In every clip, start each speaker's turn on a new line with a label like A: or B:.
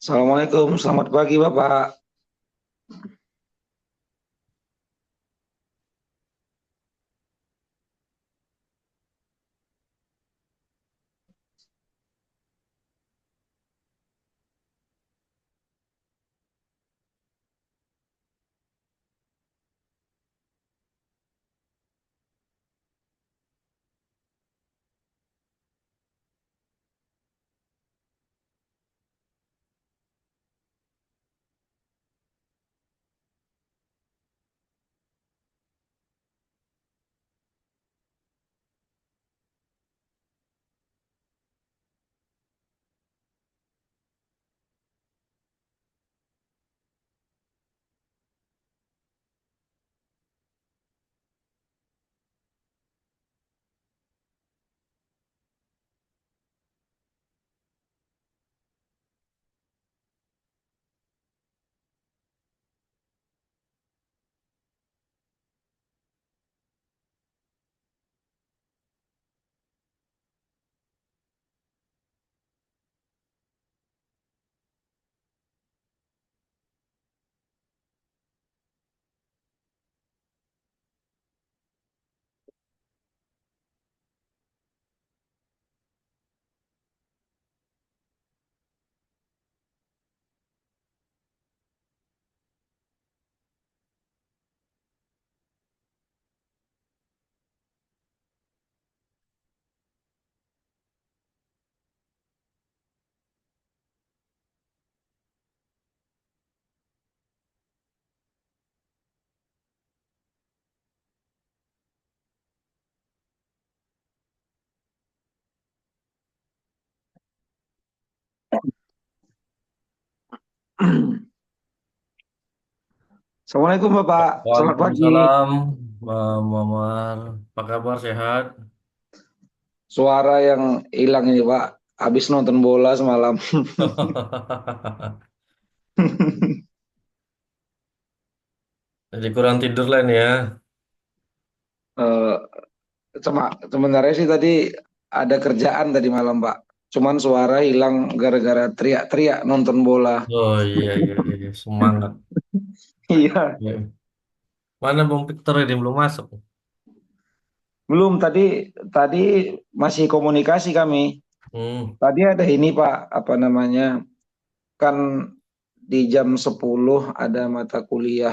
A: Assalamualaikum, selamat pagi Bapak. Assalamualaikum Bapak, selamat pagi.
B: Waalaikumsalam, Bang Muammar. Apa kabar, sehat?
A: Suara yang hilang ini Pak, habis nonton bola semalam.
B: Jadi kurang tidur lah nih ya.
A: Eh, Sebenarnya sih tadi ada kerjaan tadi malam Pak. Cuman suara hilang gara-gara teriak-teriak nonton bola.
B: Oh iya, iya, iya. Semangat.
A: Iya,
B: Ya. Mana Bung Victor ini belum masuk?
A: belum tadi masih komunikasi kami.
B: Hmm,
A: Tadi ada ini Pak, apa namanya? Kan di jam 10 ada mata kuliah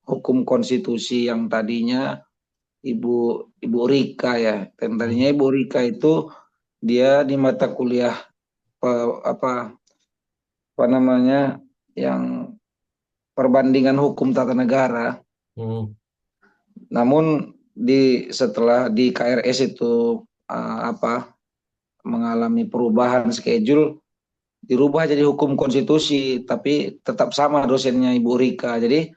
A: hukum konstitusi yang tadinya Ibu Ibu Rika ya. Dan tadinya
B: hmm,
A: Ibu Rika itu dia di mata kuliah apa apa namanya yang perbandingan hukum tata negara.
B: hmm.
A: Namun setelah di KRS itu apa mengalami perubahan schedule dirubah jadi hukum konstitusi tapi tetap sama dosennya Ibu Rika. Jadi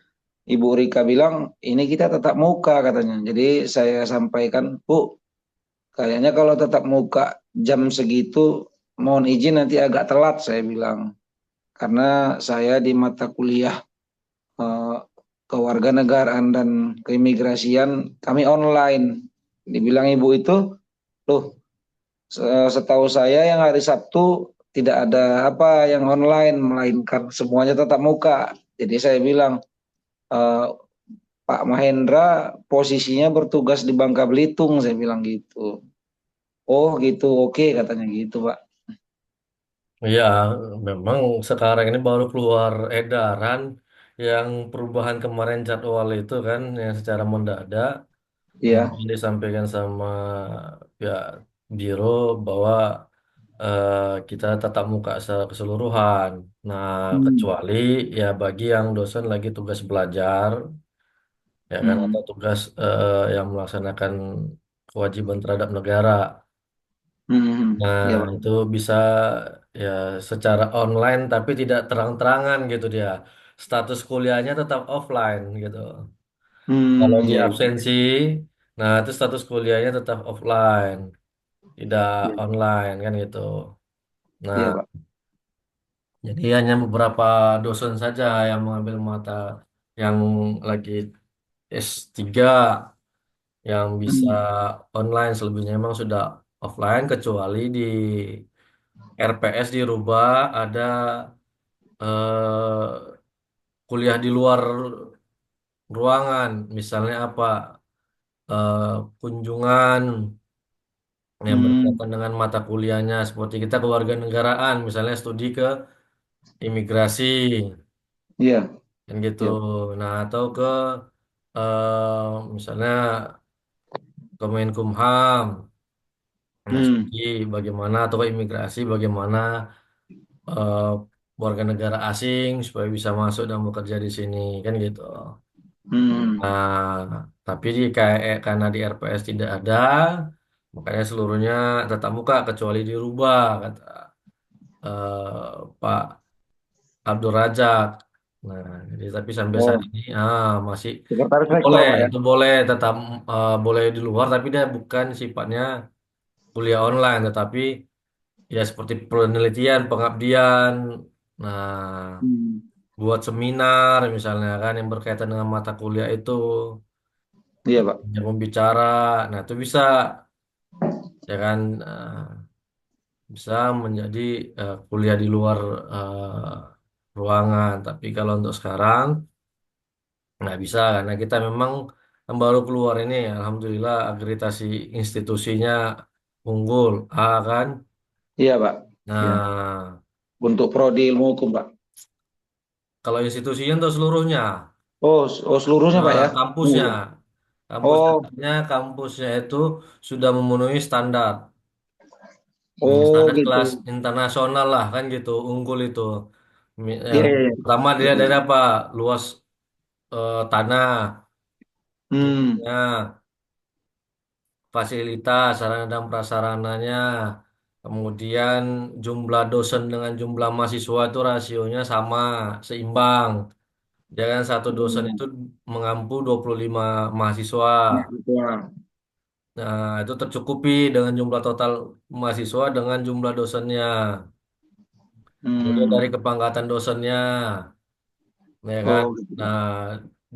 A: Ibu Rika bilang ini kita tetap muka katanya. Jadi saya sampaikan, Bu, kayaknya kalau tetap muka jam segitu, mohon izin nanti agak telat saya bilang. Karena saya di mata kuliah eh, kewarganegaraan dan keimigrasian kami online. Dibilang ibu itu, loh setahu saya yang hari Sabtu tidak ada apa yang online, melainkan semuanya tetap muka. Jadi saya bilang, "Eh, Pak Mahendra posisinya bertugas di Bangka Belitung," saya bilang gitu. Oh gitu, oke katanya gitu Pak.
B: Iya, memang sekarang ini baru keluar edaran yang perubahan kemarin jadwal itu kan, yang secara mendadak.
A: Iya.
B: Kemudian disampaikan sama pihak biro bahwa kita tatap muka secara keseluruhan. Nah,
A: Hmm.
B: kecuali ya bagi yang dosen lagi tugas belajar, ya kan, atau
A: Hmm.
B: tugas yang melaksanakan kewajiban terhadap negara.
A: Hmm.
B: Nah,
A: Iya Pak.
B: itu bisa ya secara online tapi tidak terang-terangan gitu dia. Status kuliahnya tetap offline gitu. Kalau
A: Hmm.
B: di
A: Iya, iya.
B: absensi, nah itu status kuliahnya tetap offline, tidak
A: Iya,
B: online kan gitu.
A: iya,
B: Nah,
A: Pak.
B: jadi hanya beberapa dosen saja yang mengambil mata yang lagi S3 yang bisa
A: Hmm.
B: online, selebihnya memang sudah offline kecuali di RPS dirubah ada eh, kuliah di luar ruangan, misalnya apa? Kunjungan yang
A: Hmm,
B: berkaitan dengan mata kuliahnya, seperti kita kewarganegaraan, misalnya studi ke imigrasi,
A: iya,
B: kan gitu.
A: iya.
B: Nah, atau ke misalnya Kemenkumham, nah
A: Hmm,
B: studi bagaimana atau ke imigrasi bagaimana eh, warga negara asing supaya bisa masuk dan bekerja di sini, kan gitu.
A: hmm.
B: Nah, tapi karena di RPS tidak ada, makanya seluruhnya tetap muka kecuali dirubah, kata Pak Abdul Razak. Nah, jadi tapi sampai saat
A: Oh,
B: ini masih
A: sekretaris
B: boleh,
A: rektor, Pak ya?
B: itu boleh tetap boleh di luar, tapi dia bukan sifatnya kuliah online, tetapi ya seperti penelitian, pengabdian. Nah,
A: Hmm.
B: buat seminar misalnya kan yang berkaitan dengan mata kuliah itu,
A: Iya, Pak.
B: yang membicara. Nah, itu bisa ya kan bisa menjadi kuliah di luar ruangan. Tapi kalau untuk sekarang nggak bisa karena kita memang yang baru keluar ini, alhamdulillah akreditasi institusinya unggul A kan.
A: Iya, Pak. Iya.
B: Nah,
A: Untuk prodi ilmu hukum, Pak.
B: kalau institusinya untuk seluruhnya.
A: Oh, oh seluruhnya, Pak
B: Nah,
A: ya?
B: kampusnya,
A: Unggul.
B: kampusnya
A: Oh,
B: artinya kampusnya itu sudah memenuhi standar.
A: oh
B: Standar
A: gitu.
B: kelas internasional lah kan gitu, unggul itu.
A: Iya,
B: Yang
A: iya, iya.
B: pertama dia dari apa? Luas tanah,
A: Hmm,
B: ya, fasilitas, sarana dan prasarananya. Kemudian jumlah dosen dengan jumlah mahasiswa itu rasionya sama, seimbang. Jangan satu dosen
A: hmm.
B: itu mengampu 25 mahasiswa.
A: Nah, gitu, Pak.
B: Nah, itu tercukupi dengan jumlah total mahasiswa dengan jumlah dosennya. Kemudian dari
A: Hmm.
B: kepangkatan dosennya, ya kan?
A: Oh gitu, Pak.
B: Nah,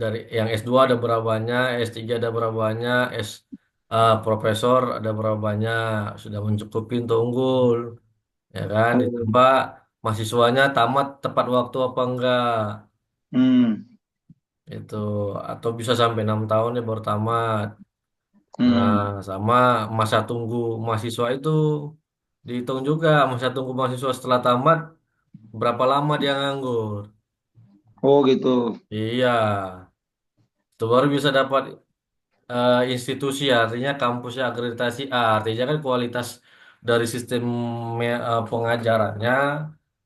B: dari yang S2 ada berapa banyak, S3 ada berapa banyak, profesor ada berapa banyak, sudah mencukupi untuk unggul, ya kan?
A: Oh.
B: Ditambah mahasiswanya tamat tepat waktu apa enggak,
A: Hmm.
B: itu atau bisa sampai 6 tahun ya baru tamat. Nah,
A: Hmm.
B: sama masa tunggu mahasiswa itu dihitung juga, masa tunggu mahasiswa setelah tamat berapa lama dia nganggur.
A: Oh gitu.
B: Iya, itu baru bisa dapat institusi, artinya kampusnya akreditasi A, artinya kan kualitas dari sistem pengajarannya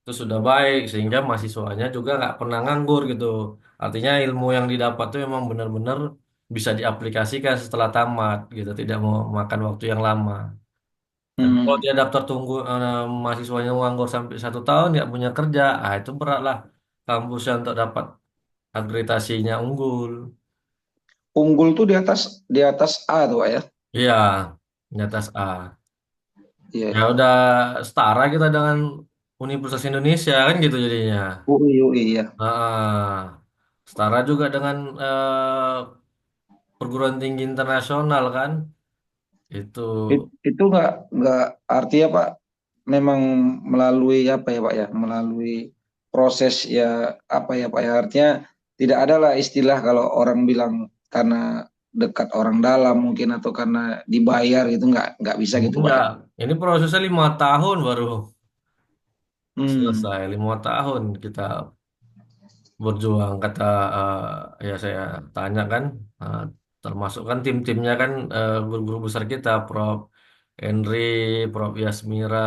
B: itu sudah baik sehingga mahasiswanya juga nggak pernah nganggur gitu. Artinya ilmu yang didapat itu memang benar-benar bisa diaplikasikan setelah tamat gitu, tidak mau makan waktu yang lama. Tapi kalau
A: Hmm.
B: dia daftar tunggu mahasiswanya nganggur sampai 1 tahun nggak punya kerja, itu berat lah kampusnya untuk dapat akreditasinya unggul.
A: Unggul tuh di atas A tuh, Pak ya?
B: Iya, di atas A.
A: Iya,
B: Ya
A: iya.
B: udah setara kita dengan Universitas Indonesia kan gitu jadinya.
A: UI ya.
B: Setara juga dengan perguruan tinggi internasional kan. Itu
A: Itu nggak artinya Pak, memang melalui apa ya Pak ya, melalui proses ya apa ya Pak ya, artinya tidak ada lah istilah kalau orang bilang karena dekat orang dalam mungkin atau karena dibayar gitu, nggak bisa gitu Pak
B: enggak.
A: ya.
B: Ini prosesnya 5 tahun baru
A: Hmm,
B: selesai. 5 tahun kita berjuang kata ya saya tanya kan eh, termasuk kan tim-timnya kan guru-guru besar kita Prof. Henry, Prof. Yasmira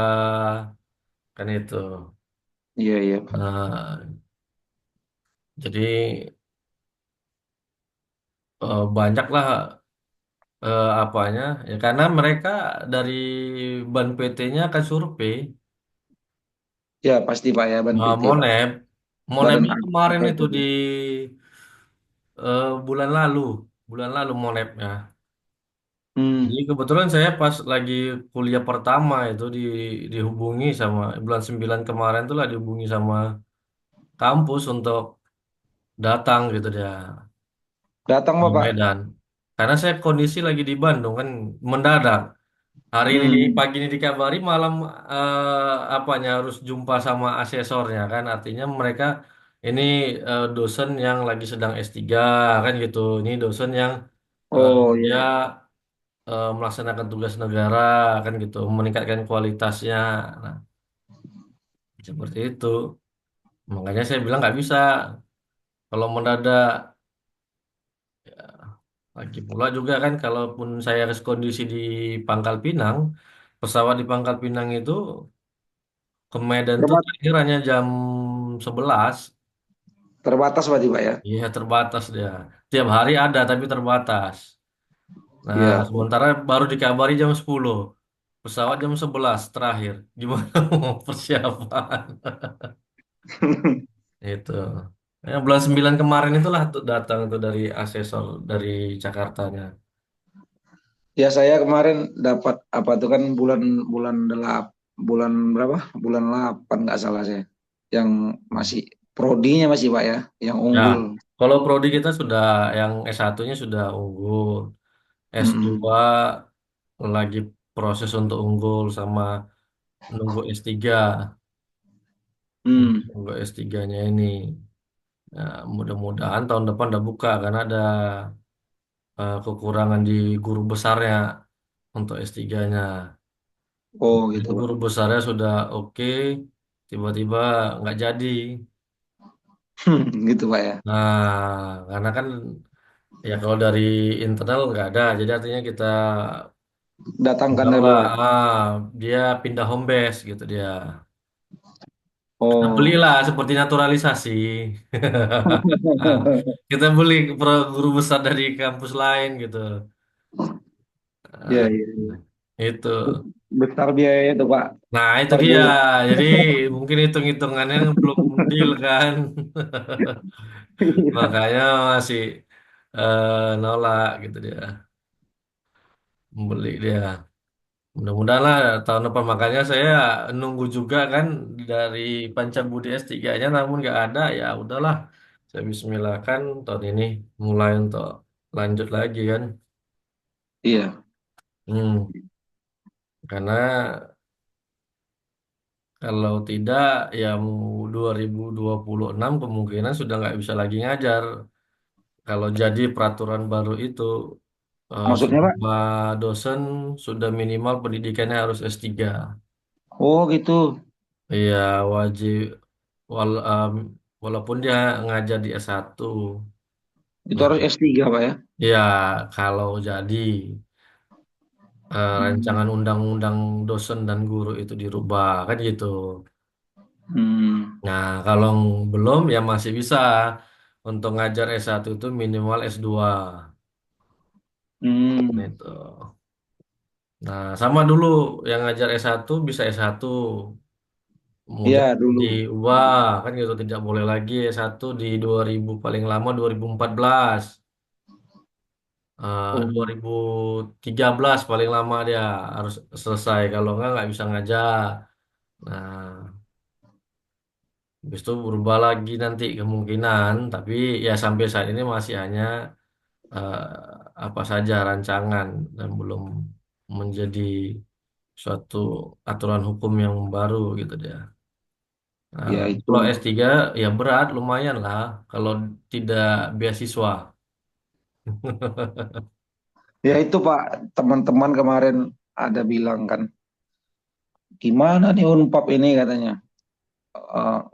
B: kan itu.
A: iya iya Pak.
B: Nah, jadi banyak lah apanya ya karena mereka dari ban PT-nya akan survei
A: Ya pasti Pak ya, Ban PT Pak.
B: Monep.
A: Badan
B: Monepnya kemarin
A: apa
B: itu
A: itu?
B: di bulan lalu Monepnya. Jadi
A: Hmm,
B: kebetulan saya pas lagi kuliah pertama itu dihubungi sama bulan 9 kemarin tuh lah dihubungi sama kampus untuk datang gitu dia
A: datang
B: di
A: Bapak.
B: Medan. Karena saya kondisi lagi di Bandung kan mendadak. Hari ini
A: Hmm.
B: pagi ini dikabari malam apanya harus jumpa sama asesornya kan artinya mereka ini dosen yang lagi sedang S3 kan gitu. Ini dosen yang
A: Oh
B: dia
A: iya.
B: melaksanakan tugas negara kan gitu, meningkatkan kualitasnya. Nah, seperti itu. Makanya saya bilang nggak bisa kalau mendadak. Lagi pula juga kan kalaupun saya harus kondisi di Pangkal Pinang, pesawat di Pangkal Pinang itu ke Medan tuh
A: Terbatas,
B: terakhir hanya jam 11.
A: terbatas berarti Pak ya.
B: Iya terbatas dia. Tiap hari ada tapi terbatas. Nah,
A: Iya.
B: sementara baru dikabari jam 10. Pesawat jam 11 terakhir. Gimana mau persiapan? Itu. Ya, bulan 9 kemarin itulah tuh datang tuh dari asesor dari Jakartanya.
A: Ya saya kemarin dapat apa tuh kan bulan bulan bulan berapa? Bulan 8 nggak salah saya. Yang masih prodinya masih Pak ya, yang
B: Ya,
A: unggul.
B: kalau prodi kita sudah yang S1-nya sudah unggul.
A: Mm-mm.
B: S2 lagi proses untuk unggul sama nunggu S3.
A: Hmm.
B: Nunggu S3-nya ini. Nah, mudah-mudahan tahun depan udah buka karena ada kekurangan di guru besarnya untuk S3-nya.
A: Oh
B: Kemarin
A: gitu Pak.
B: guru besarnya sudah oke, tiba-tiba nggak jadi.
A: Gitu Pak ya.
B: Nah, karena kan ya kalau dari internal nggak ada, jadi artinya kita
A: Datangkan dari
B: udahlah,
A: luar.
B: dia pindah home base gitu dia. Kita
A: Oh.
B: belilah seperti naturalisasi. Nah, kita beli guru besar dari kampus lain gitu.
A: Iya,
B: Nah,
A: iya, iya.
B: itu.
A: Besar biaya itu Pak.
B: Nah, itu
A: Per
B: dia.
A: bulan.
B: Jadi mungkin hitung-hitungannya belum deal kan.
A: Iya.
B: Makanya masih nolak gitu dia. Membeli dia. Mudah-mudahan lah tahun depan. Makanya saya nunggu juga kan dari Pancabudi S3-nya namun nggak ada. Ya udahlah. Saya bismillahkan tahun ini mulai untuk lanjut lagi kan.
A: Iya.
B: Karena kalau tidak ya 2026 kemungkinan sudah nggak bisa lagi ngajar. Kalau jadi peraturan baru itu
A: Maksudnya Pak?
B: semua dosen sudah minimal pendidikannya harus S3.
A: Oh gitu.
B: Iya, wajib walaupun dia ngajar di S1.
A: Itu
B: Nah,
A: harus S3 Pak ya.
B: ya kalau jadi
A: Hmm.
B: rancangan undang-undang dosen dan guru itu dirubah kan gitu.
A: Hmm.
B: Nah, kalau belum ya masih bisa untuk ngajar S1 itu minimal S2. Nah,
A: Hmm.
B: itu. Nah, sama dulu yang ngajar S1 bisa S1. Kemudian
A: Iya dulu.
B: diubah kan gitu tidak boleh lagi S1 di 2000 paling lama 2014. 2013 paling lama dia harus selesai kalau nggak bisa ngajar. Nah, habis itu berubah lagi nanti kemungkinan tapi ya sampai saat ini masih hanya eh, apa saja rancangan dan belum menjadi suatu aturan hukum yang baru gitu dia. Nah,
A: Ya
B: kalau
A: itu.
B: S3 ya berat lumayan lah kalau tidak beasiswa.
A: Ya itu Pak, teman-teman kemarin ada bilang kan, gimana nih Unpap ini katanya.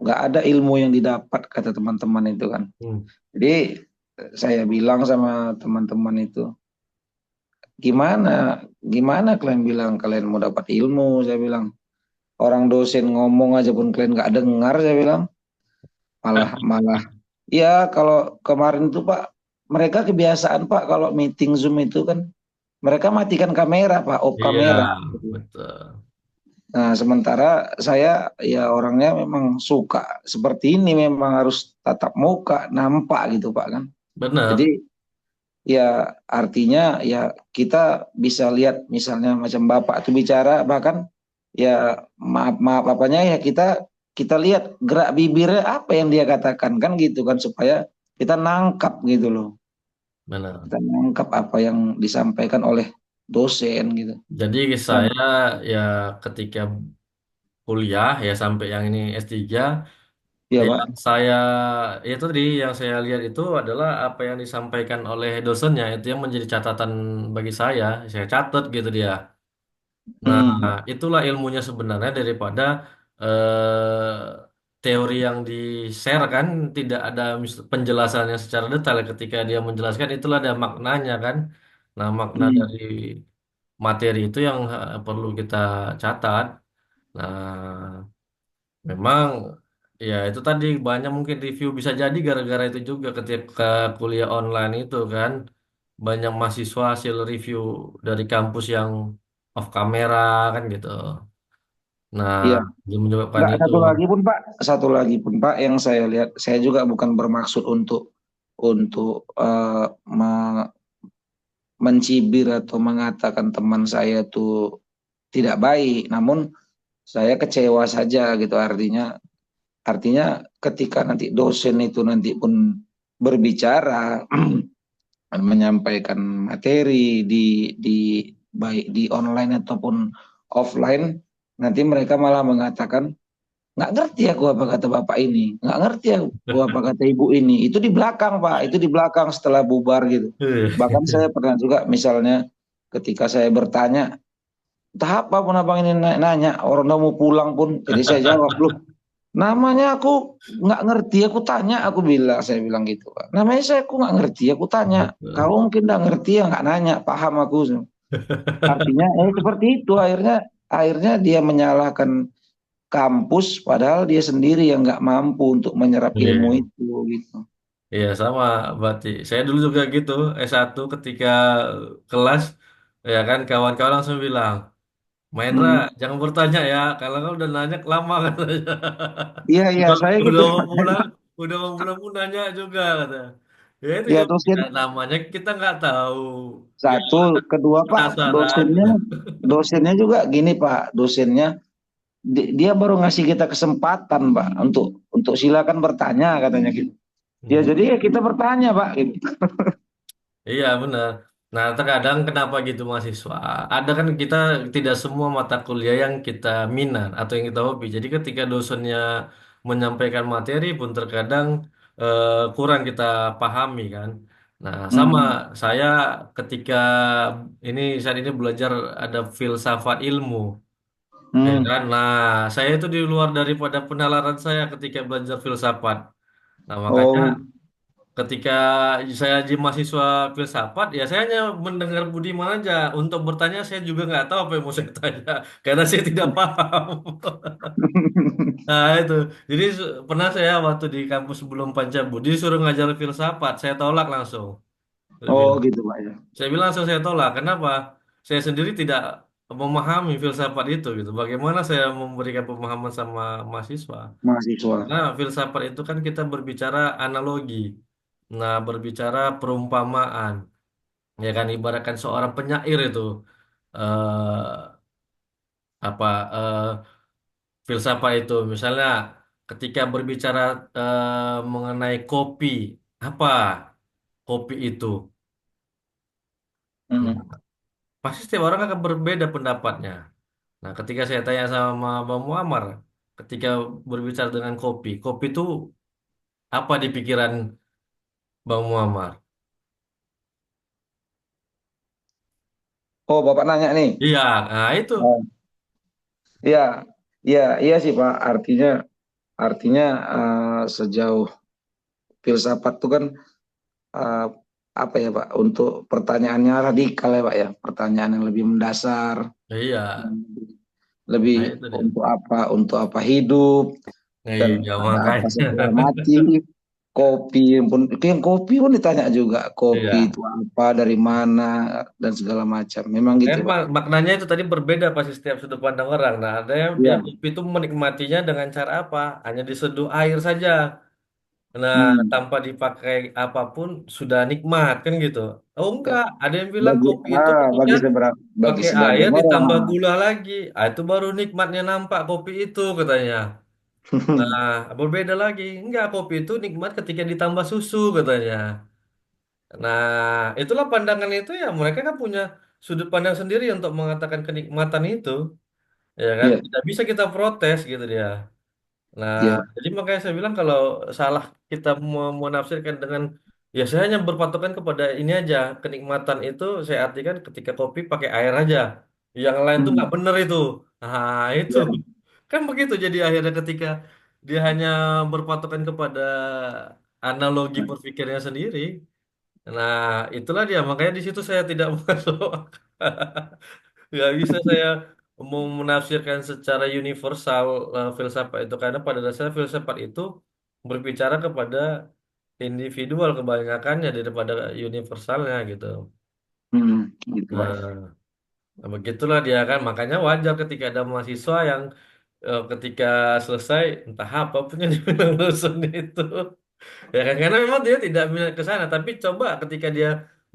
A: Nggak ada ilmu yang didapat kata teman-teman itu kan.
B: Hmm,
A: Jadi saya bilang sama teman-teman itu, gimana, gimana kalian bilang kalian mau dapat ilmu? Saya bilang, orang dosen ngomong aja pun kalian nggak dengar, saya bilang, malah malah. Ya kalau kemarin itu Pak, mereka kebiasaan Pak kalau meeting Zoom itu kan, mereka matikan kamera Pak, off
B: iya,
A: kamera.
B: betul.
A: Nah, sementara saya ya orangnya memang suka seperti ini, memang harus tatap muka, nampak gitu Pak kan.
B: Benar,
A: Jadi ya artinya ya kita bisa lihat misalnya macam Bapak itu bicara bahkan ya maaf maaf apanya ya kita lihat gerak bibirnya apa yang dia katakan kan gitu kan supaya kita nangkap gitu loh.
B: benar.
A: Kita nangkap apa yang disampaikan oleh dosen gitu.
B: Jadi
A: Nah,
B: saya ya ketika kuliah ya sampai yang ini S3,
A: iya
B: yang
A: Pak.
B: saya itu tadi yang saya lihat itu adalah apa yang disampaikan oleh dosennya itu yang menjadi catatan bagi saya catat gitu dia. Nah,
A: Hmm,
B: itulah ilmunya sebenarnya daripada teori yang di-share kan tidak ada penjelasannya secara detail. Ketika dia menjelaskan itulah ada maknanya kan. Nah, makna dari
A: hmm,
B: materi itu yang perlu kita catat. Nah, memang ya itu tadi banyak mungkin review bisa jadi gara-gara itu juga ketika kuliah online itu kan banyak mahasiswa hasil review dari kampus yang off kamera kan gitu. Nah,
A: iya.
B: dia menyebabkan
A: Nggak,
B: itu.
A: satu lagi pun Pak yang saya lihat, saya juga bukan bermaksud untuk mencibir atau mengatakan teman saya tuh tidak baik, namun saya kecewa saja gitu artinya ketika nanti dosen itu nanti pun berbicara menyampaikan materi di baik di online ataupun offline, nanti mereka malah mengatakan nggak ngerti aku apa kata bapak ini, nggak ngerti aku apa kata ibu ini. Itu di belakang Pak, itu di belakang setelah bubar gitu. Bahkan saya pernah juga misalnya ketika saya bertanya, entah apa pun abang ini nanya, orang udah mau pulang pun, jadi saya jawab, loh namanya aku nggak ngerti, aku bilang, saya bilang gitu Pak. Namanya saya aku nggak ngerti, aku tanya.
B: Betul.
A: Kau mungkin nggak ngerti ya nggak nanya, paham aku. Artinya seperti itu akhirnya dia menyalahkan kampus padahal dia sendiri yang nggak mampu untuk menyerap ilmu
B: Iya,
A: itu gitu.
B: iya sama berarti. Saya dulu juga gitu, S1 ketika kelas ya kan kawan-kawan langsung bilang, Mahendra,
A: Hmm.
B: jangan bertanya ya, kalau kau udah nanya lama katanya.
A: Iya iya
B: Udah,
A: saya gitu.
B: udah mau pulang, udah mau pulang pun nanya juga kata. Ya itu
A: Ya
B: ya
A: dosen
B: namanya kita nggak tahu. Ya
A: satu, kedua Pak,
B: penasaran
A: dosennya
B: gitu.
A: dosennya juga gini Pak, dosennya dia baru ngasih kita kesempatan Pak untuk silakan bertanya katanya gitu. Ya
B: Hmm.
A: jadi ya kita bertanya Pak gitu.
B: Iya benar. Nah terkadang kenapa gitu mahasiswa? Ada kan kita tidak semua mata kuliah yang kita minat atau yang kita hobi. Jadi ketika dosennya menyampaikan materi pun terkadang kurang kita pahami kan. Nah sama
A: Hmm.
B: saya ketika saat ini belajar ada filsafat ilmu. Ya
A: Hmm.
B: kan? Nah saya itu di luar daripada penalaran saya ketika belajar filsafat. Nah makanya
A: Oh.
B: ketika saya jadi mahasiswa filsafat, ya saya hanya mendengar Budiman aja. Untuk bertanya, saya juga nggak tahu apa yang mau saya tanya, karena saya tidak paham. Nah itu, jadi pernah saya waktu di kampus sebelum Pancabudi disuruh ngajar filsafat, saya tolak langsung. Saya
A: Oh
B: bilang,
A: gitu Pak ya.
B: saya bilang langsung saya tolak. Kenapa? Saya sendiri tidak memahami filsafat itu gitu. Bagaimana saya memberikan pemahaman sama mahasiswa?
A: Mahasiswa.
B: Nah, filsafat itu kan kita berbicara analogi. Nah, berbicara perumpamaan. Ya kan, ibaratkan seorang penyair itu eh apa filsafat itu misalnya ketika berbicara mengenai kopi, apa kopi itu? Nah,
A: Hmm.
B: pasti setiap orang akan berbeda pendapatnya. Nah, ketika saya tanya sama Bang Muammar, ketika berbicara dengan kopi, kopi itu apa di pikiran Bang Muammar?
A: Oh Bapak nanya nih.
B: Iya, nah itu.
A: Oh. Iya, iya, iya sih Pak. Artinya sejauh filsafat itu kan eh, apa ya Pak? Untuk pertanyaannya radikal ya Pak ya. Pertanyaan yang lebih mendasar,
B: Iya,
A: yang lebih
B: nah itu dia.
A: untuk apa? Untuk apa hidup
B: Nah,
A: dan
B: iya,
A: ada apa
B: makanya.
A: setelah mati. Kopi pun ditanya juga. Kopi
B: Iya.
A: itu apa? Dari mana? Dan segala macam. Memang gitu
B: Kan
A: Pak.
B: maknanya itu tadi berbeda pasti setiap sudut pandang orang. Nah, ada yang dia
A: Iya.
B: kopi itu menikmatinya dengan cara apa? Hanya diseduh air saja. Nah,
A: Hmm.
B: tanpa dipakai apapun sudah nikmat kan gitu. Oh
A: Ya.
B: enggak, ada yang bilang kopi itu ketika
A: Bagi
B: pakai air
A: sebagian orang.
B: ditambah gula lagi. Ah, itu baru nikmatnya nampak kopi itu katanya. Nah, berbeda lagi. Enggak, kopi itu nikmat ketika ditambah susu katanya. Nah, itulah pandangan itu ya mereka kan punya. sudut pandang sendiri untuk mengatakan kenikmatan itu, ya kan?
A: Iya,
B: Tidak bisa kita protes gitu dia. Nah,
A: iya.
B: jadi makanya saya bilang kalau salah kita menafsirkan dengan ya saya hanya berpatokan kepada ini aja, kenikmatan itu saya artikan ketika kopi pakai air aja. Yang lain tuh nggak
A: Hmm,
B: bener itu. Nah, itu
A: iya.
B: kan begitu jadi akhirnya ketika dia hanya berpatokan kepada analogi berpikirnya sendiri. Nah, itulah dia. Makanya di situ saya tidak masuk. Nggak bisa saya mau menafsirkan secara universal filsafat itu karena pada dasarnya filsafat itu berbicara kepada individual kebanyakannya daripada universalnya gitu.
A: Hmm, gitu Pak.
B: Nah, begitulah dia kan makanya wajar ketika ada mahasiswa yang ketika selesai entah apa punya dibilang dosen itu ya kan karena memang dia tidak minat ke sana tapi coba ketika dia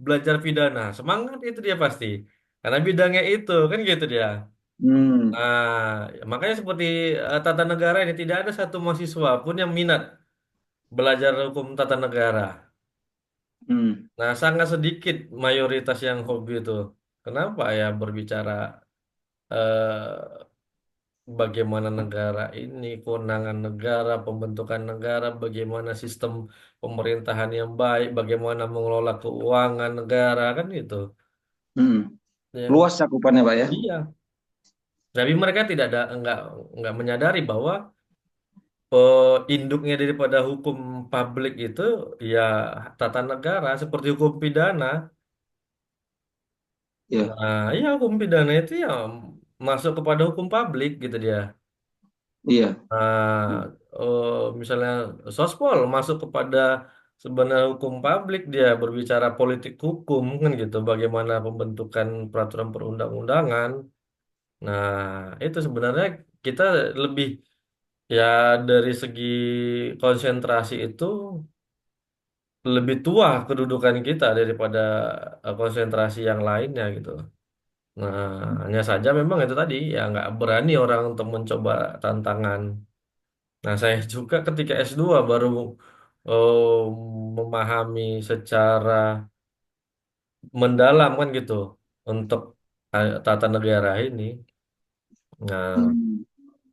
B: belajar pidana semangat itu dia pasti karena bidangnya itu kan gitu dia.
A: Hmm,
B: Nah, makanya seperti tata negara ini tidak ada satu mahasiswa pun yang minat belajar hukum tata negara.
A: hmm,
B: Nah, sangat sedikit mayoritas yang hobi itu. Kenapa ya berbicara bagaimana negara ini, kewenangan negara, pembentukan negara, bagaimana sistem pemerintahan yang baik, bagaimana mengelola keuangan negara kan gitu.
A: hmm.
B: Ya,
A: Luas cakupannya Pak ya.
B: iya. Tapi mereka tidak ada nggak menyadari bahwa induknya daripada hukum publik itu ya tata negara seperti hukum pidana.
A: Iya,
B: Nah, iya hukum pidana itu ya masuk kepada hukum publik gitu dia.
A: iya.
B: Nah, misalnya sospol masuk kepada sebenarnya hukum publik dia berbicara politik hukum kan gitu, bagaimana pembentukan peraturan perundang-undangan. Nah, itu sebenarnya kita lebih ya dari segi konsentrasi itu lebih tua kedudukan kita daripada konsentrasi yang lainnya gitu. Nah, hanya saja memang itu tadi ya nggak berani orang untuk mencoba tantangan. Nah, saya juga ketika S2 baru eh, memahami secara mendalam kan gitu untuk tata negara ini. Nah,
A: Hmm,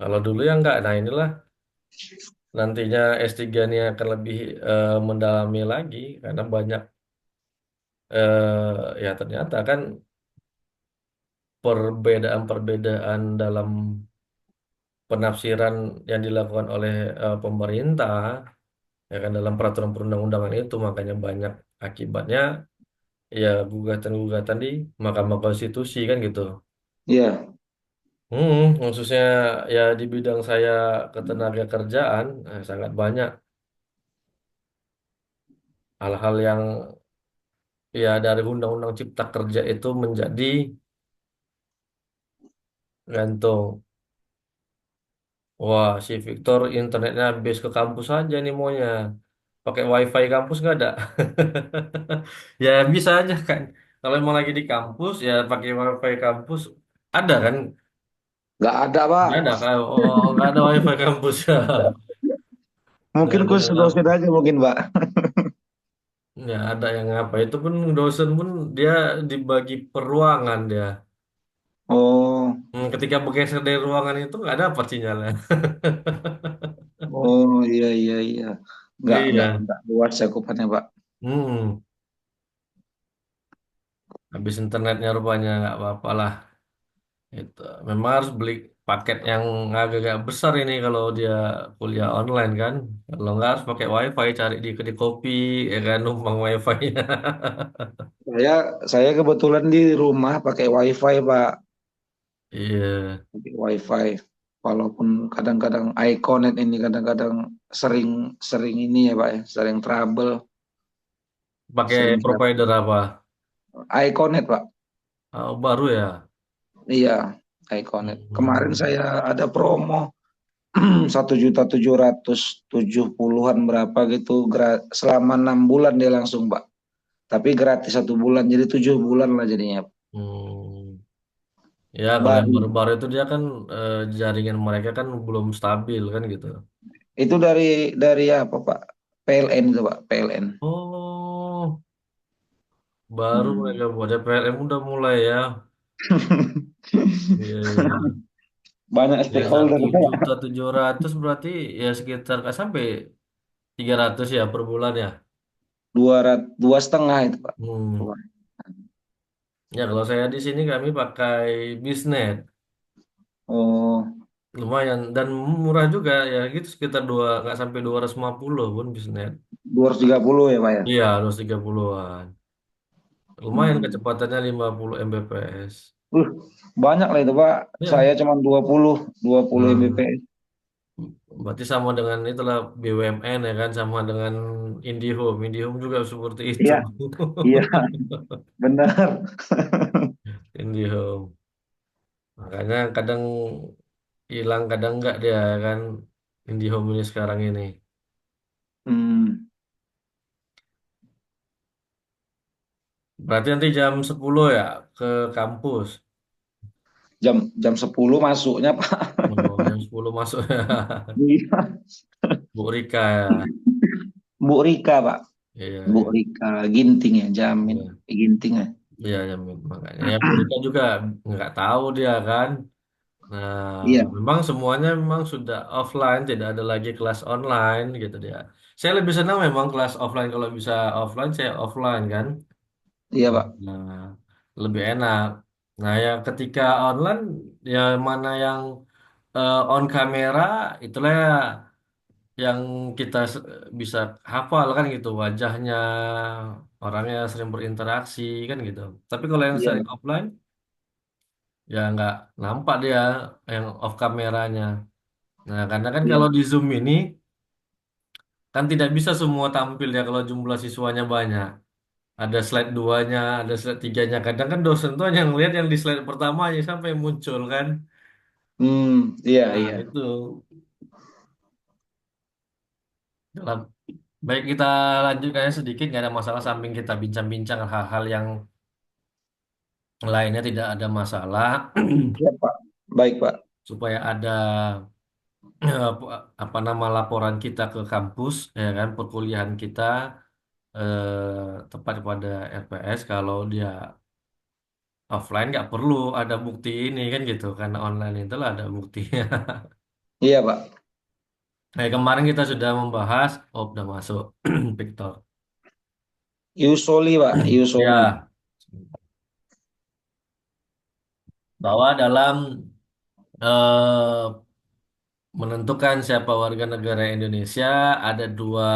B: kalau dulu ya enggak. Nah, inilah nantinya S3 ini akan lebih mendalami lagi karena banyak ya ternyata kan perbedaan-perbedaan dalam penafsiran yang dilakukan oleh pemerintah ya kan dalam peraturan perundang-undangan itu makanya banyak akibatnya ya gugatan-gugatan di Mahkamah Konstitusi kan gitu.
A: iya.
B: Khususnya ya di bidang saya ketenaga kerjaan sangat banyak hal-hal yang ya dari Undang-Undang Cipta Kerja itu menjadi gantung. Wah, si Victor internetnya habis ke kampus aja nih maunya. Pakai WiFi kampus nggak ada? Ya bisa aja kan. Kalau emang lagi di kampus ya pakai WiFi kampus ada kan?
A: Nggak ada Pak.
B: Nggak ada kan? Oh, nggak ada WiFi kampus ya. Nggak
A: Mungkin
B: ada
A: khusus
B: yang
A: dosen
B: ngapa.
A: aja mungkin Pak.
B: Nggak ada yang ngapa. Itu pun dosen pun dia dibagi per ruangan dia.
A: Oh,
B: Ketika bergeser dari ruangan itu nggak dapat sinyalnya.
A: oh iya iya iya.
B: Iya.
A: Nggak luas cakupannya Pak.
B: Hmm. Habis internetnya rupanya nggak apa-apa lah. Itu memang harus beli paket yang agak-agak besar ini kalau dia kuliah online kan. Kalau nggak harus pakai WiFi cari di kedai kopi ya kan numpang WiFi-nya.
A: Saya saya kebetulan di rumah pakai WiFi Pak.
B: Iya.
A: Pakai WiFi. Walaupun kadang-kadang iConnect ini kadang-kadang sering sering ini ya Pak ya, sering trouble,
B: Pakai
A: sering
B: provider apa?
A: iConnect Pak.
B: Oh, baru ya.
A: Iya, iConnect. Kemarin
B: Hmm.
A: saya ada promo 1.770.000-an berapa gitu selama 6 bulan dia langsung Pak. Tapi gratis 1 bulan jadi 7 bulan lah jadinya.
B: Hmm. Ya, kalau yang
A: Baru.
B: baru-baru itu dia kan jaringan mereka kan belum stabil kan gitu.
A: Itu dari apa Pak? PLN itu Pak, PLN.
B: Oh, Baru
A: Hmm.
B: mereka buat DPRM udah mulai ya. Iya, iya, iya.
A: Banyak
B: Ya
A: stakeholder.
B: 1.700.000 berarti ya sekitar nggak sampai 300 ya per bulan ya.
A: 2,5 itu Pak.
B: Hmm. Ya kalau saya di sini kami pakai Bisnet.
A: Oh,
B: Lumayan dan murah juga ya gitu sekitar dua nggak sampai 250 pun Bisnet.
A: 230 ya Pak ya.
B: Iya, 230-an. Lumayan
A: Hmm.
B: kecepatannya 50 Mbps.
A: Uh, banyak lah itu Pak. Saya
B: Ya.
A: cuma 20
B: Nah,
A: Mbps.
B: berarti sama dengan itulah BUMN ya kan sama dengan IndiHome. IndiHome juga seperti itu.
A: Iya, iya, benar.
B: IndiHome. Makanya kadang hilang kadang enggak dia ya kan IndiHome ini sekarang ini.
A: Hmm.
B: Berarti nanti jam 10 ya ke kampus.
A: Jam 10 masuknya Pak.
B: Oh, jam 10 masuk ya.
A: Iya.
B: Bu Rika ya.
A: Bu Rika Pak.
B: Iya,
A: Bu
B: iya.
A: Rika Ginting ya, Jamin
B: Iya,
A: Ginting ya.
B: iya, ya, makanya ya Bu Rika juga nggak tahu dia kan. Nah,
A: Iya,
B: memang semuanya memang sudah offline, tidak ada lagi kelas online gitu dia. Saya lebih senang memang kelas offline kalau bisa offline saya offline kan.
A: iya Pak.
B: Nah, lebih enak. Nah, ya ketika online ya mana yang on kamera itulah yang kita bisa hafal kan gitu wajahnya orangnya sering berinteraksi kan gitu. Tapi kalau yang
A: Iya
B: sering
A: Pak.
B: offline ya nggak nampak dia yang off kameranya. Nah, karena kan
A: Iya.
B: kalau di Zoom ini kan tidak bisa semua tampil ya kalau jumlah siswanya banyak. Ada slide duanya, ada slide tiganya. Kadang kan dosen tuh hanya ngelihat yang di slide pertama aja sampai muncul kan.
A: Iya,
B: Nah,
A: iya.
B: itu dalam baik kita lanjutkan sedikit nggak ada masalah sambil kita bincang-bincang hal-hal yang lainnya tidak ada masalah
A: Iya Pak. Baik Pak.
B: supaya ada apa nama laporan kita ke kampus ya kan perkuliahan kita tepat pada RPS kalau dia offline nggak perlu ada bukti ini kan gitu karena online itulah ada buktinya.
A: Iya Pak.
B: Nah, kemarin kita sudah membahas oh udah masuk Victor.
A: Yusoli Pak, Yusoli.
B: Ya, bahwa dalam eh, menentukan siapa warga negara Indonesia ada dua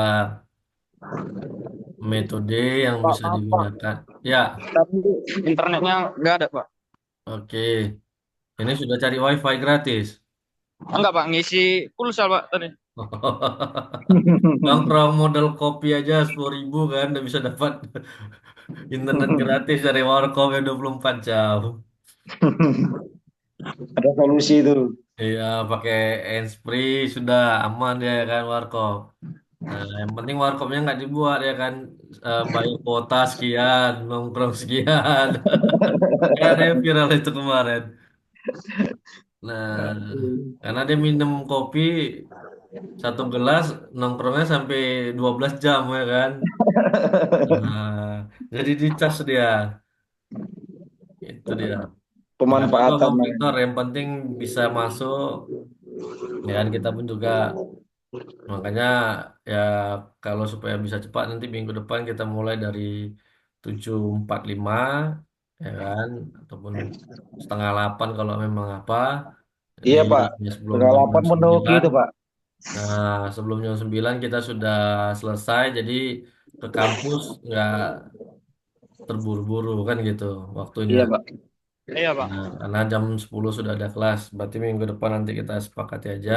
B: metode yang
C: Pak,
B: bisa
C: maaf Pak,
B: digunakan. Ya,
C: tapi internetnya nggak ada Pak.
B: oke. Ini sudah cari WiFi gratis.
C: Enggak Pak, ngisi pulsa Pak tadi.
B: Nongkrong modal kopi aja 10.000 kan, udah bisa dapat internet gratis dari Warkop yang 24 jam.
A: Ada solusi itu.
B: Iya, pakai handsfree sudah aman ya kan Warkop. Nah, yang penting Warkopnya nggak dibuat ya kan, bayar kuota sekian, nongkrong sekian. Kan yang viral itu kemarin. Nah, karena dia minum kopi satu gelas, nongkrongnya sampai 12 jam ya kan. Nah, jadi dicas dia. Itu dia. Nggak apa-apa
A: Pemanfaatan.
B: Bang Victor, yang penting bisa masuk. Ya kan kita pun juga makanya ya kalau supaya bisa cepat nanti minggu depan kita mulai dari 7.45 ya kan ataupun setengah 8 kalau memang apa di
A: Iya Pak.
B: sebelum
A: Setengah
B: jam
A: 8 mendoki
B: 9.
A: itu Pak.
B: Nah, sebelum jam 9 kita sudah selesai jadi ke kampus nggak terburu-buru kan gitu waktunya.
A: Iya Pak.
C: Iya Pak.
B: Nah, karena jam 10 sudah ada kelas, berarti minggu depan nanti kita sepakati aja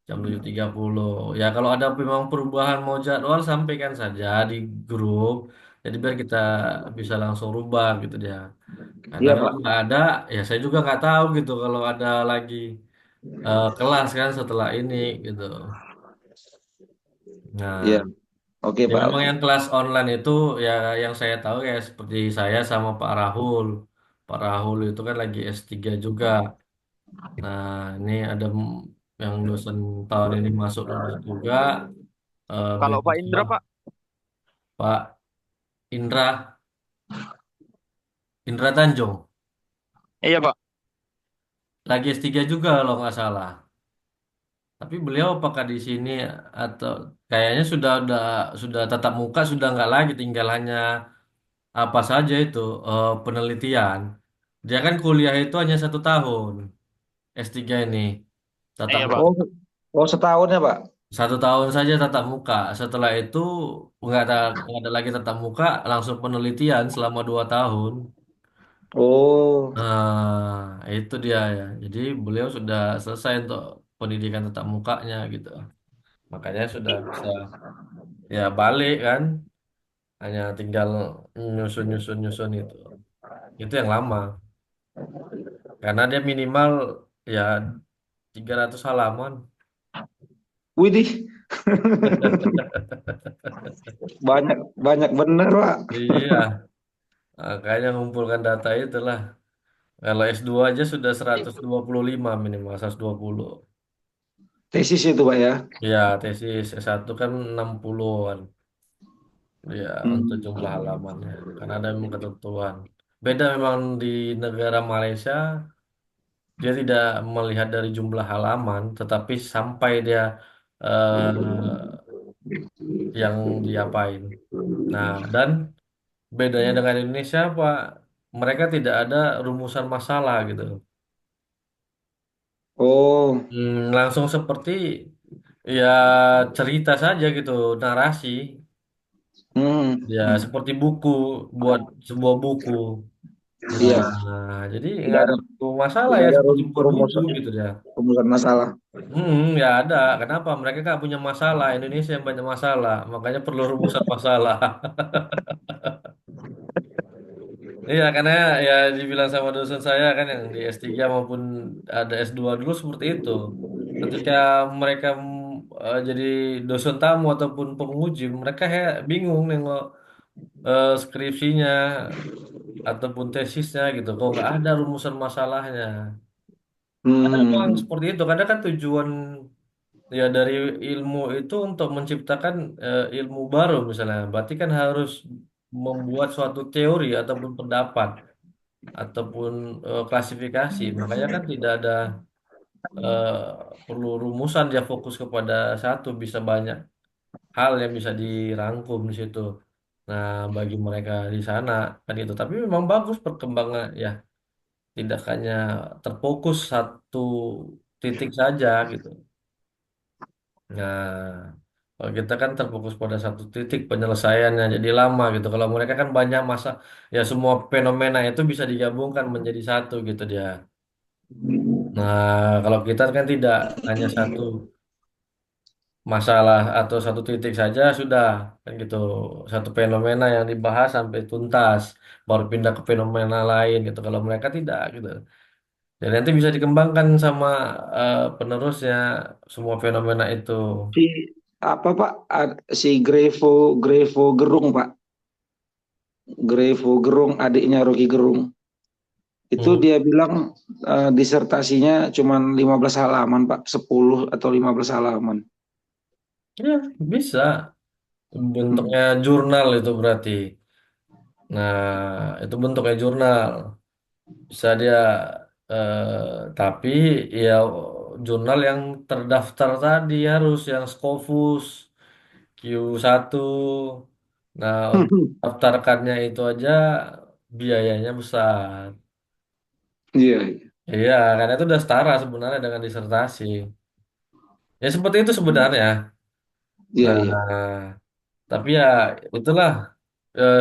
B: jam 7.30. Ya, kalau ada memang perubahan mau jadwal sampaikan saja di grup. Jadi biar kita bisa langsung rubah gitu dia. Karena
A: Iya
B: kalau
A: Pak.
B: nggak ada, ya saya juga nggak tahu gitu kalau ada lagi kelas kan setelah ini gitu.
A: Iya.
B: Nah,
A: Oke
B: ya
A: Pak.
B: memang
A: Oke.
B: yang kelas online itu ya yang saya tahu ya seperti saya sama Pak Rahul. Pak Rahul itu kan lagi S3 juga. Nah, ini ada yang dosen tahun ini masuk lulus juga,
C: Kalau Pak
B: beasiswa
C: Indra Pak,
B: Pak Indra. Indra Tanjung.
C: Iya Pak.
B: Lagi S3 juga kalau nggak salah. Tapi beliau apakah di sini atau kayaknya sudah tatap muka sudah nggak lagi tinggal hanya apa saja itu penelitian. Dia kan kuliah itu hanya 1 tahun S3 ini tatap
C: Iya Pak.
B: muka.
A: Oh, oh setahun ya Pak?
B: 1 tahun saja tatap muka. Setelah itu nggak ada lagi tatap muka, langsung penelitian selama 2 tahun.
A: Oh,
B: Nah, itu dia ya. Jadi beliau sudah selesai untuk pendidikan tatap mukanya gitu. Makanya sudah bisa ya balik kan. Hanya tinggal nyusun itu. Itu yang lama. Karena dia minimal ya 300 halaman.
A: widih, banyak banyak bener Pak.
B: Iya, kayaknya ngumpulkan data itulah. Kalau S2 aja sudah 125 minimal 120.
A: Tesis itu Pak ya.
B: Ya, tesis S1 kan 60-an. Ya, untuk jumlah
A: Hmm.
B: halamannya. Karena ada memang ketentuan. Beda memang di negara Malaysia, dia tidak melihat dari jumlah halaman, tetapi sampai dia yang diapain. Nah, dan bedanya dengan Indonesia, Pak, mereka tidak ada rumusan masalah gitu.
A: Oh,
B: Langsung seperti ya cerita saja gitu, narasi. Ya,
A: hmm.
B: seperti buku, buat sebuah buku.
A: Iya,
B: Nah, jadi
A: tidak
B: nggak ada
A: ada
B: masalah
A: tidak
B: ya
A: ada
B: seperti buat buku
A: rumusan
B: gitu ya.
A: rumusan masalah.
B: Ya ada. Kenapa? Mereka nggak punya masalah. Indonesia yang banyak masalah. Makanya perlu rumusan masalah. Iya, karena ya dibilang sama dosen saya kan yang di S3 maupun ada S2 dulu seperti itu. Ketika mereka jadi dosen tamu ataupun penguji, mereka bingung nengok skripsinya ataupun tesisnya gitu. Kok nggak ada rumusan masalahnya. Karena memang
A: Hmm.
B: seperti itu. Karena kan tujuan ya dari ilmu itu untuk menciptakan ilmu baru misalnya. Berarti kan harus membuat suatu teori ataupun pendapat ataupun klasifikasi. Makanya kan tidak ada eh, perlu rumusan, dia fokus kepada satu, bisa banyak hal yang bisa dirangkum di situ. Nah, bagi mereka di sana kan itu. Tapi memang bagus perkembangan ya, tidak hanya terfokus satu titik saja gitu. Nah, kalau kita kan terfokus pada satu titik penyelesaiannya jadi lama gitu. Kalau mereka kan banyak masa, ya semua fenomena itu bisa digabungkan menjadi satu gitu dia. Nah, kalau kita kan tidak hanya satu masalah atau satu titik saja sudah kan gitu. Satu fenomena yang dibahas sampai tuntas, baru pindah ke fenomena lain gitu. Kalau mereka tidak gitu. Dan nanti bisa dikembangkan sama penerusnya semua fenomena itu.
A: Si apa Pak? Si Grevo Gerung Pak. Grevo Gerung adiknya Rocky Gerung. Itu
B: Hmm.
A: dia bilang disertasinya cuma 15 halaman Pak, 10 atau 15 halaman.
B: Ya, bisa.
A: Hmm.
B: Bentuknya jurnal itu berarti. Nah, itu bentuknya jurnal. Bisa dia, tapi ya jurnal yang terdaftar tadi harus yang Scopus Q1. Nah, untuk daftarkannya itu aja biayanya besar.
A: Iya,
B: Iya, karena itu udah setara sebenarnya dengan disertasi. Ya seperti itu sebenarnya.
A: iya, iya,
B: Nah, tapi ya itulah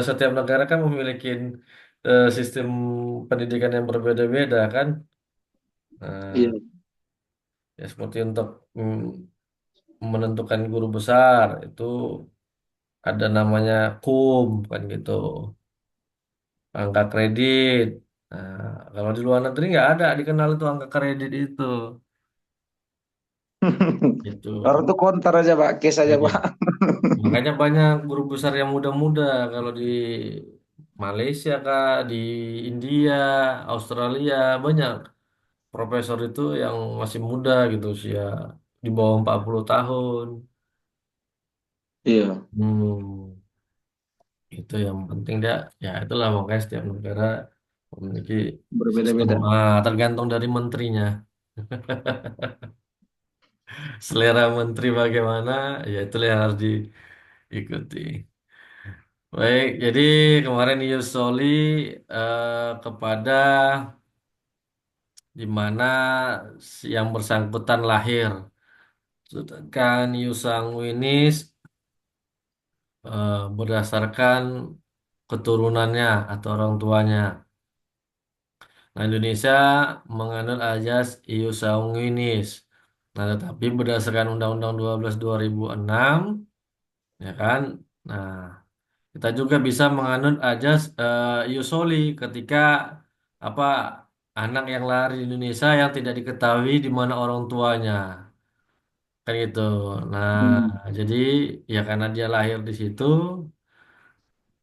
B: setiap negara kan memiliki sistem pendidikan yang berbeda-beda kan.
A: iya.
B: Nah, ya seperti untuk menentukan guru besar itu ada namanya KUM kan gitu, angka kredit. Nah, kalau di luar negeri nggak ada dikenal itu angka kredit itu. Gitu.
A: Orang tuh konter aja Pak, case aja
B: Iya.
A: Pak.
B: Makanya banyak guru besar yang muda-muda kalau di Malaysia kah, di India, Australia banyak profesor itu yang masih muda gitu usia di bawah 40 tahun.
A: Iya.
B: Hmm, itu yang penting dia ya itulah makanya setiap negara. memiliki sistem
A: berbeda-beda.
B: tergantung dari menterinya. Selera menteri bagaimana, ya itulah yang harus diikuti. Baik, jadi kemarin Yus Soli kepada di mana yang bersangkutan lahir. Sedangkan Yusang Winis berdasarkan keturunannya atau orang tuanya. Nah, Indonesia menganut azas Ius Sanguinis. Nah, tetapi berdasarkan Undang-Undang 12 2006, ya kan? Nah, kita juga bisa menganut ajas Ius Soli ketika apa anak yang lahir di Indonesia yang tidak diketahui di mana orang tuanya. Kan gitu. Nah,
A: Hmm.
B: jadi ya karena dia lahir di situ,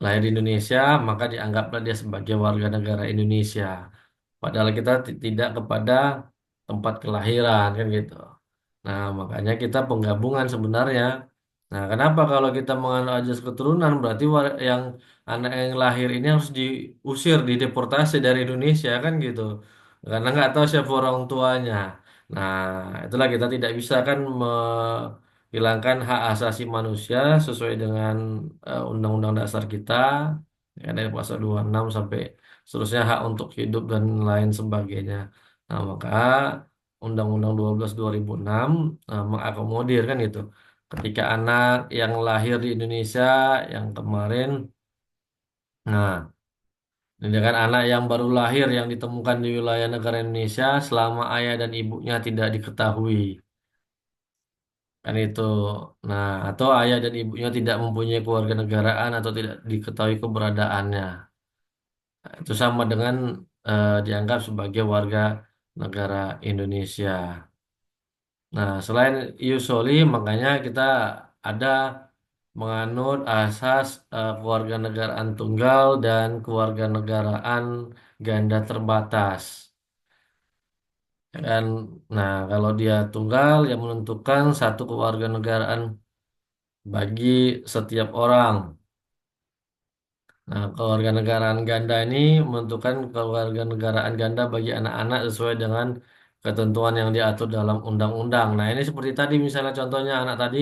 B: lahir di Indonesia, maka dianggaplah dia sebagai warga negara Indonesia. Padahal kita tidak kepada tempat kelahiran kan gitu. Nah, makanya kita penggabungan sebenarnya. Nah, kenapa kalau kita menganut ajas keturunan berarti yang anak yang lahir ini harus diusir, dideportasi dari Indonesia kan gitu. Karena nggak tahu siapa orang tuanya. Nah, itulah kita tidak bisa kan menghilangkan hak asasi manusia sesuai dengan Undang-Undang Dasar kita, ya, dari pasal 26 sampai seterusnya hak untuk hidup dan lain sebagainya. Nah, maka Undang-Undang 12 2006 mengakomodir kan itu. Ketika anak yang lahir di Indonesia yang kemarin, nah, ini kan anak yang baru lahir yang ditemukan di wilayah negara Indonesia selama ayah dan ibunya tidak diketahui. Kan itu. Nah, atau ayah dan ibunya tidak mempunyai keluarga negaraan atau tidak diketahui keberadaannya. Nah, itu sama dengan dianggap sebagai warga negara Indonesia. Nah, selain ius soli, makanya kita ada menganut asas kewarganegaraan tunggal dan kewarganegaraan ganda terbatas. Ya kan? Nah, kalau dia tunggal, yang menentukan satu kewarganegaraan bagi setiap orang. Nah, kewarganegaraan ganda ini menentukan kewarganegaraan ganda bagi anak-anak sesuai dengan ketentuan yang diatur dalam undang-undang. Nah, ini seperti tadi misalnya contohnya anak tadi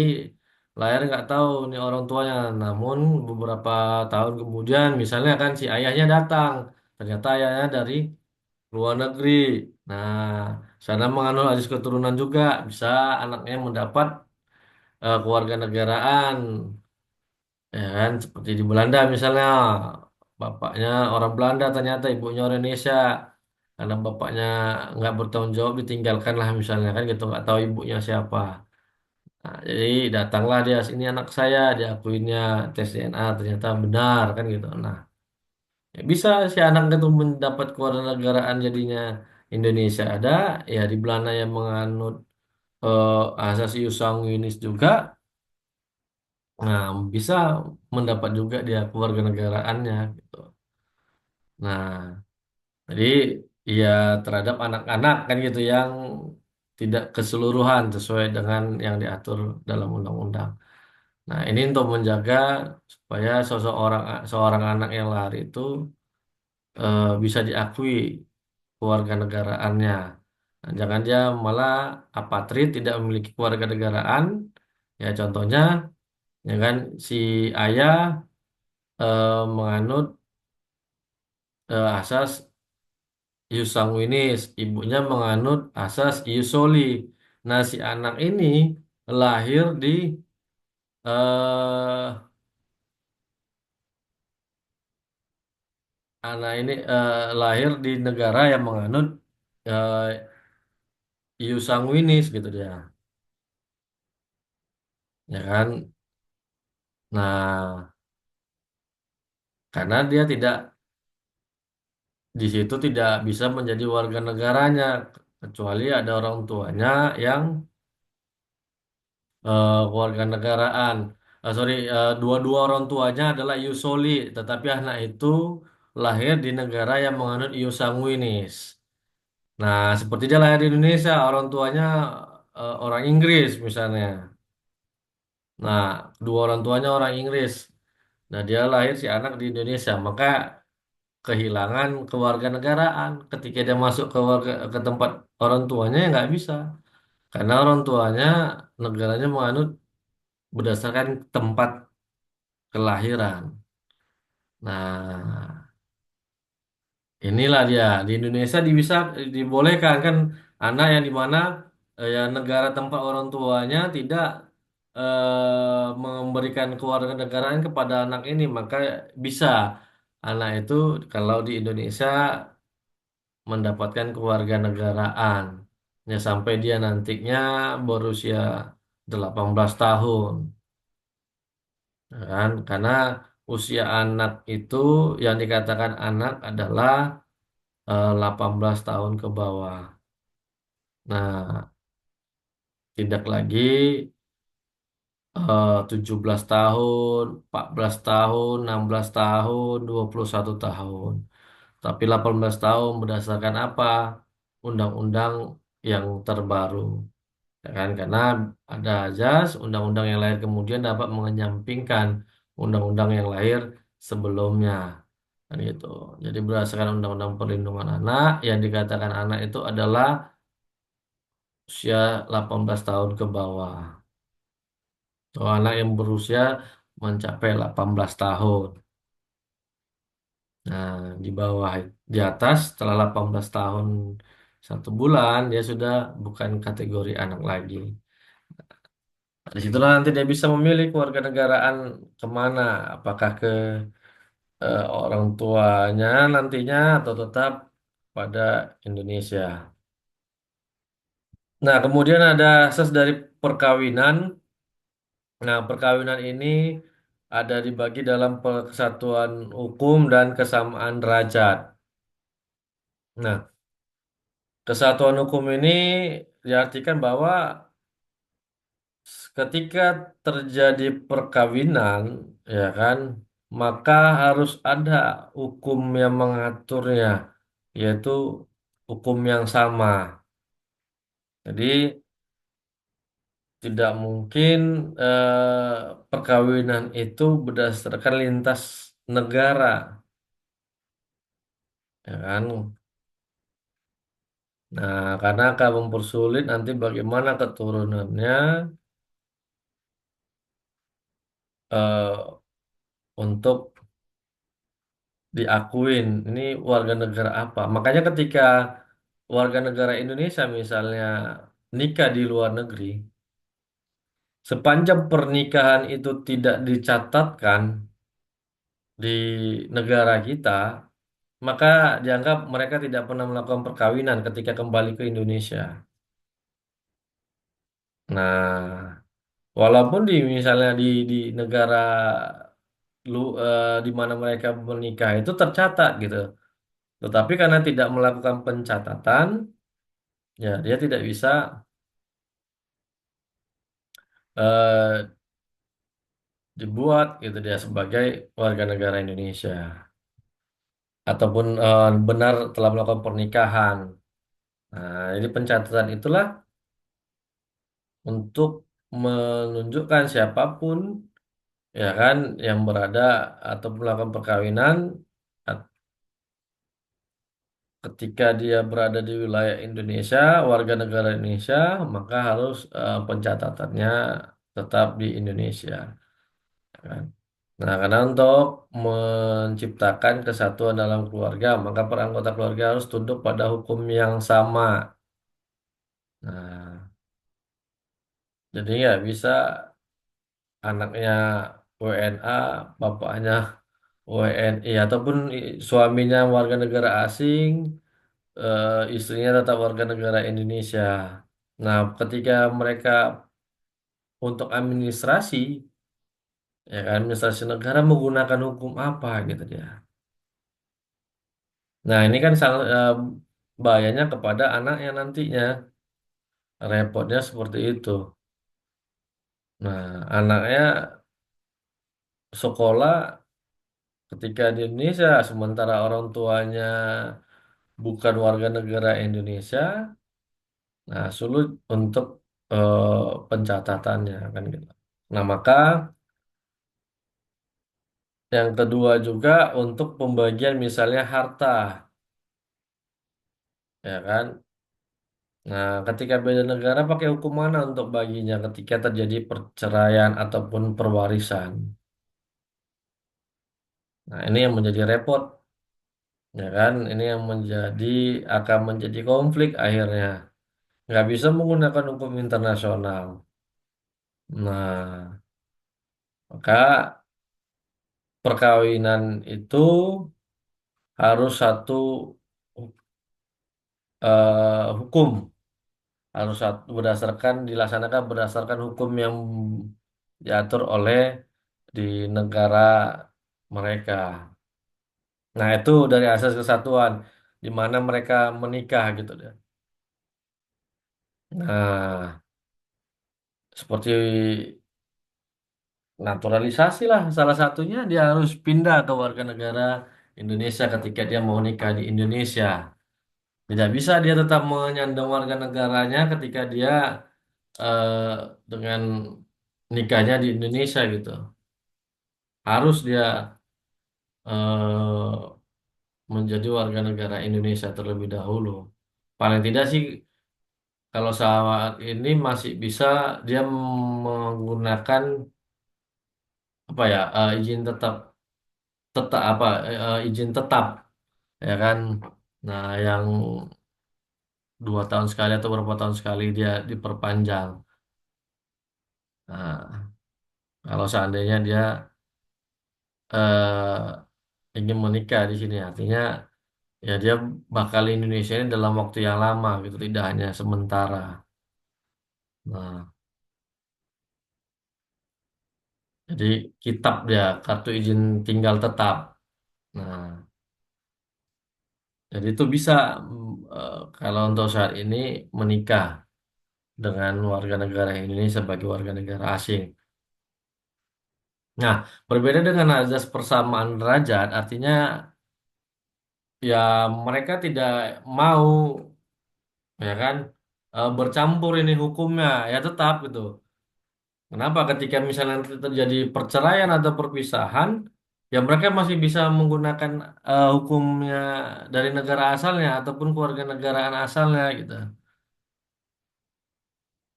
B: lahir nggak tahu nih orang tuanya, namun beberapa tahun kemudian misalnya kan si ayahnya datang, ternyata ayahnya dari luar negeri. Nah, sana mengandung ajas keturunan juga bisa anaknya mendapat kewarganegaraan. Ya kan, seperti di Belanda misalnya, bapaknya orang Belanda ternyata ibunya orang Indonesia. Karena bapaknya nggak bertanggung jawab ditinggalkan lah misalnya kan gitu nggak tahu ibunya siapa. Nah, jadi datanglah dia sini anak saya diakuinnya tes DNA ternyata benar kan gitu. Nah, ya bisa si anak itu mendapat kewarganegaraan jadinya Indonesia ada ya di Belanda yang menganut asas ius sanguinis juga. Nah, bisa mendapat juga dia kewarganegaraannya gitu. Nah, jadi ya terhadap anak-anak kan gitu yang tidak keseluruhan sesuai dengan yang diatur dalam undang-undang. Nah, ini untuk menjaga supaya seorang anak yang lahir itu bisa diakui kewarganegaraannya. Nah, jangan dia malah apatrid tidak memiliki kewarganegaraan. Ya contohnya ya kan si ayah menganut asas ius sanguinis, ibunya menganut asas ius soli. Nah, si anak ini lahir di eh anak ini lahir di negara yang menganut eh, ius sanguinis gitu dia. Ya kan? Nah, karena dia tidak di situ tidak bisa menjadi warga negaranya kecuali ada orang tuanya yang kewarganegaraan. Sorry, dua-dua orang tuanya adalah ius soli, tetapi anak itu lahir di negara yang menganut ius sanguinis. Nah, seperti dia lahir di Indonesia, orang tuanya orang Inggris misalnya. Nah, dua orang tuanya orang Inggris. Nah, dia lahir si anak di Indonesia, maka kehilangan kewarganegaraan. Ketika dia masuk ke tempat orang tuanya ya nggak bisa, karena orang tuanya negaranya menganut berdasarkan tempat kelahiran. Nah, inilah dia di Indonesia bisa dibolehkan kan anak yang di mana ya negara tempat orang tuanya tidak memberikan kewarganegaraan kepada anak ini, maka bisa anak itu kalau di Indonesia mendapatkan kewarganegaraan ya sampai dia nantinya berusia 18 tahun, ya kan? Karena usia anak itu yang dikatakan anak adalah 18 tahun ke bawah. Nah, tidak lagi 17 tahun, 14 tahun, 16 tahun, 21 tahun. Tapi 18 tahun berdasarkan apa? Undang-undang yang terbaru. Ya kan? Karena ada ajas undang-undang yang lahir kemudian dapat mengenyampingkan undang-undang yang lahir sebelumnya. Kan gitu. Jadi berdasarkan Undang-Undang Perlindungan Anak yang dikatakan anak itu adalah usia 18 tahun ke bawah. Atau anak yang berusia mencapai 18 tahun. Nah, di bawah, di atas setelah 18 tahun 1 bulan, dia sudah bukan kategori anak lagi. Di situlah nanti dia bisa memilih kewarganegaraan kemana, apakah ke orang tuanya nantinya atau tetap pada Indonesia. Nah, kemudian ada asas dari perkawinan. Nah, perkawinan ini ada dibagi dalam kesatuan hukum dan kesamaan derajat. Nah, kesatuan hukum ini diartikan bahwa ketika terjadi perkawinan, ya kan, maka harus ada hukum yang mengaturnya, yaitu hukum yang sama. Jadi tidak mungkin perkawinan itu berdasarkan lintas negara, ya kan? Nah, karena akan mempersulit nanti bagaimana keturunannya eh, untuk diakuin ini warga negara apa. Makanya ketika warga negara Indonesia misalnya nikah di luar negeri, sepanjang pernikahan itu tidak dicatatkan di negara kita, maka dianggap mereka tidak pernah melakukan perkawinan ketika kembali ke Indonesia. Nah, walaupun di misalnya di negara di mana mereka menikah itu tercatat gitu. Tetapi karena tidak melakukan pencatatan, ya dia tidak bisa eh, dibuat gitu dia sebagai warga negara Indonesia ataupun benar telah melakukan pernikahan. Nah, jadi pencatatan itulah untuk menunjukkan siapapun ya kan yang berada atau melakukan perkawinan at- ketika dia berada di wilayah Indonesia, warga negara Indonesia, maka harus pencatatannya tetap di Indonesia, ya kan? Nah, karena untuk menciptakan kesatuan dalam keluarga, maka per anggota keluarga harus tunduk pada hukum yang sama. Nah, jadi nggak bisa anaknya WNA, bapaknya WNI, ataupun suaminya warga negara asing, istrinya tetap warga negara Indonesia. Nah, ketika mereka untuk administrasi, ya kan, administrasi negara menggunakan hukum apa gitu dia. Nah, ini kan sangat bahayanya kepada anaknya nantinya. Repotnya seperti itu. Nah, anaknya sekolah ketika di Indonesia, sementara orang tuanya bukan warga negara Indonesia, nah sulit untuk pencatatannya kan gitu. Nah, maka Yang kedua juga untuk pembagian misalnya harta, ya kan? Nah, ketika beda negara pakai hukum mana untuk baginya ketika terjadi perceraian ataupun perwarisan? Nah, ini yang menjadi repot, ya kan? Ini yang akan menjadi konflik akhirnya. Nggak bisa menggunakan hukum internasional. Nah, maka perkawinan itu harus satu hukum, harus dilaksanakan berdasarkan hukum yang diatur oleh di negara mereka. Nah, itu dari asas kesatuan di mana mereka menikah gitu deh. Nah, seperti naturalisasi lah salah satunya dia harus pindah ke warga negara Indonesia ketika dia mau nikah di Indonesia. Tidak bisa dia tetap menyandang warga negaranya ketika dia eh, dengan nikahnya di Indonesia gitu. Harus dia eh, menjadi warga negara Indonesia terlebih dahulu. Paling tidak sih kalau saat ini masih bisa dia menggunakan apa ya izin tetap tetap apa izin tetap, ya kan. Nah, yang 2 tahun sekali atau berapa tahun sekali dia diperpanjang. Nah, kalau seandainya dia ingin menikah di sini, artinya ya dia bakal di Indonesia ini dalam waktu yang lama gitu, tidak hanya sementara. Nah, jadi kitab dia kartu izin tinggal tetap. Nah, jadi itu bisa kalau untuk saat ini menikah dengan warga negara Indonesia sebagai warga negara asing. Nah, berbeda dengan azas persamaan derajat, artinya ya mereka tidak mau, ya kan, bercampur ini hukumnya, ya tetap gitu. Kenapa? Ketika misalnya nanti terjadi perceraian atau perpisahan, ya mereka masih bisa menggunakan hukumnya dari negara asalnya ataupun kewarganegaraan asalnya gitu.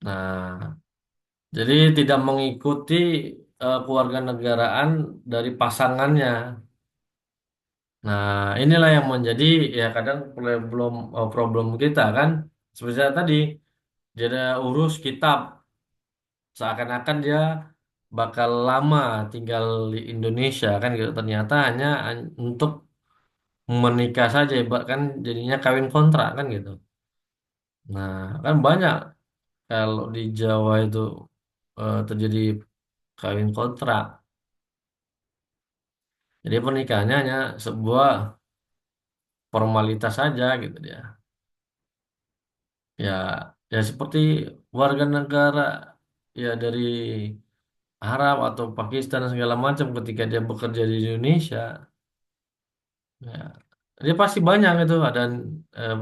B: Nah, jadi tidak mengikuti kewarganegaraan dari pasangannya. Nah, inilah yang menjadi ya kadang problem kita kan. Seperti saya tadi, dia ada urus kitab seakan-akan dia bakal lama tinggal di Indonesia kan gitu. Ternyata hanya untuk menikah saja, bahkan jadinya kawin kontrak kan gitu. Nah, kan banyak kalau di Jawa itu terjadi kawin kontrak. Jadi pernikahannya hanya sebuah formalitas saja gitu dia. Ya, ya seperti warga negara ya dari Arab atau Pakistan dan segala macam ketika dia bekerja di Indonesia, ya dia pasti banyak itu ada eh,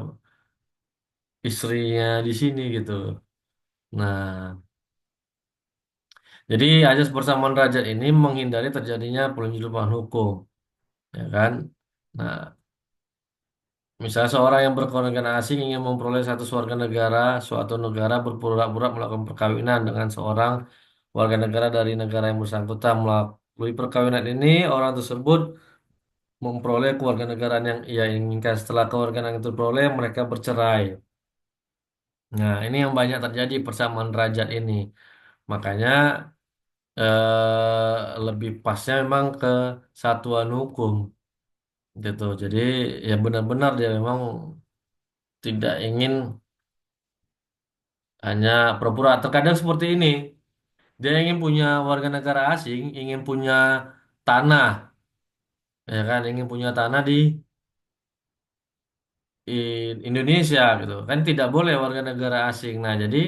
B: istrinya di sini gitu. Nah, jadi azas persamaan derajat ini menghindari terjadinya penyelundupan hukum, ya kan? Nah, misalnya seorang yang berkewarganegaraan asing ingin memperoleh status warga negara suatu negara berpura-pura melakukan perkawinan dengan seorang warga negara dari negara yang bersangkutan. Melalui perkawinan ini, orang tersebut memperoleh kewarganegaraan yang ia inginkan. Setelah kewarganegaraan itu diperoleh, mereka bercerai. Nah, ini yang banyak terjadi persamaan derajat ini. Makanya lebih pasnya memang ke satuan hukum gitu. Jadi ya benar-benar dia memang tidak ingin hanya pura-pura. Terkadang seperti ini, dia ingin punya warga negara asing, ingin punya tanah, ya kan, ingin punya tanah di Indonesia gitu. Kan tidak boleh warga negara asing. Nah, jadi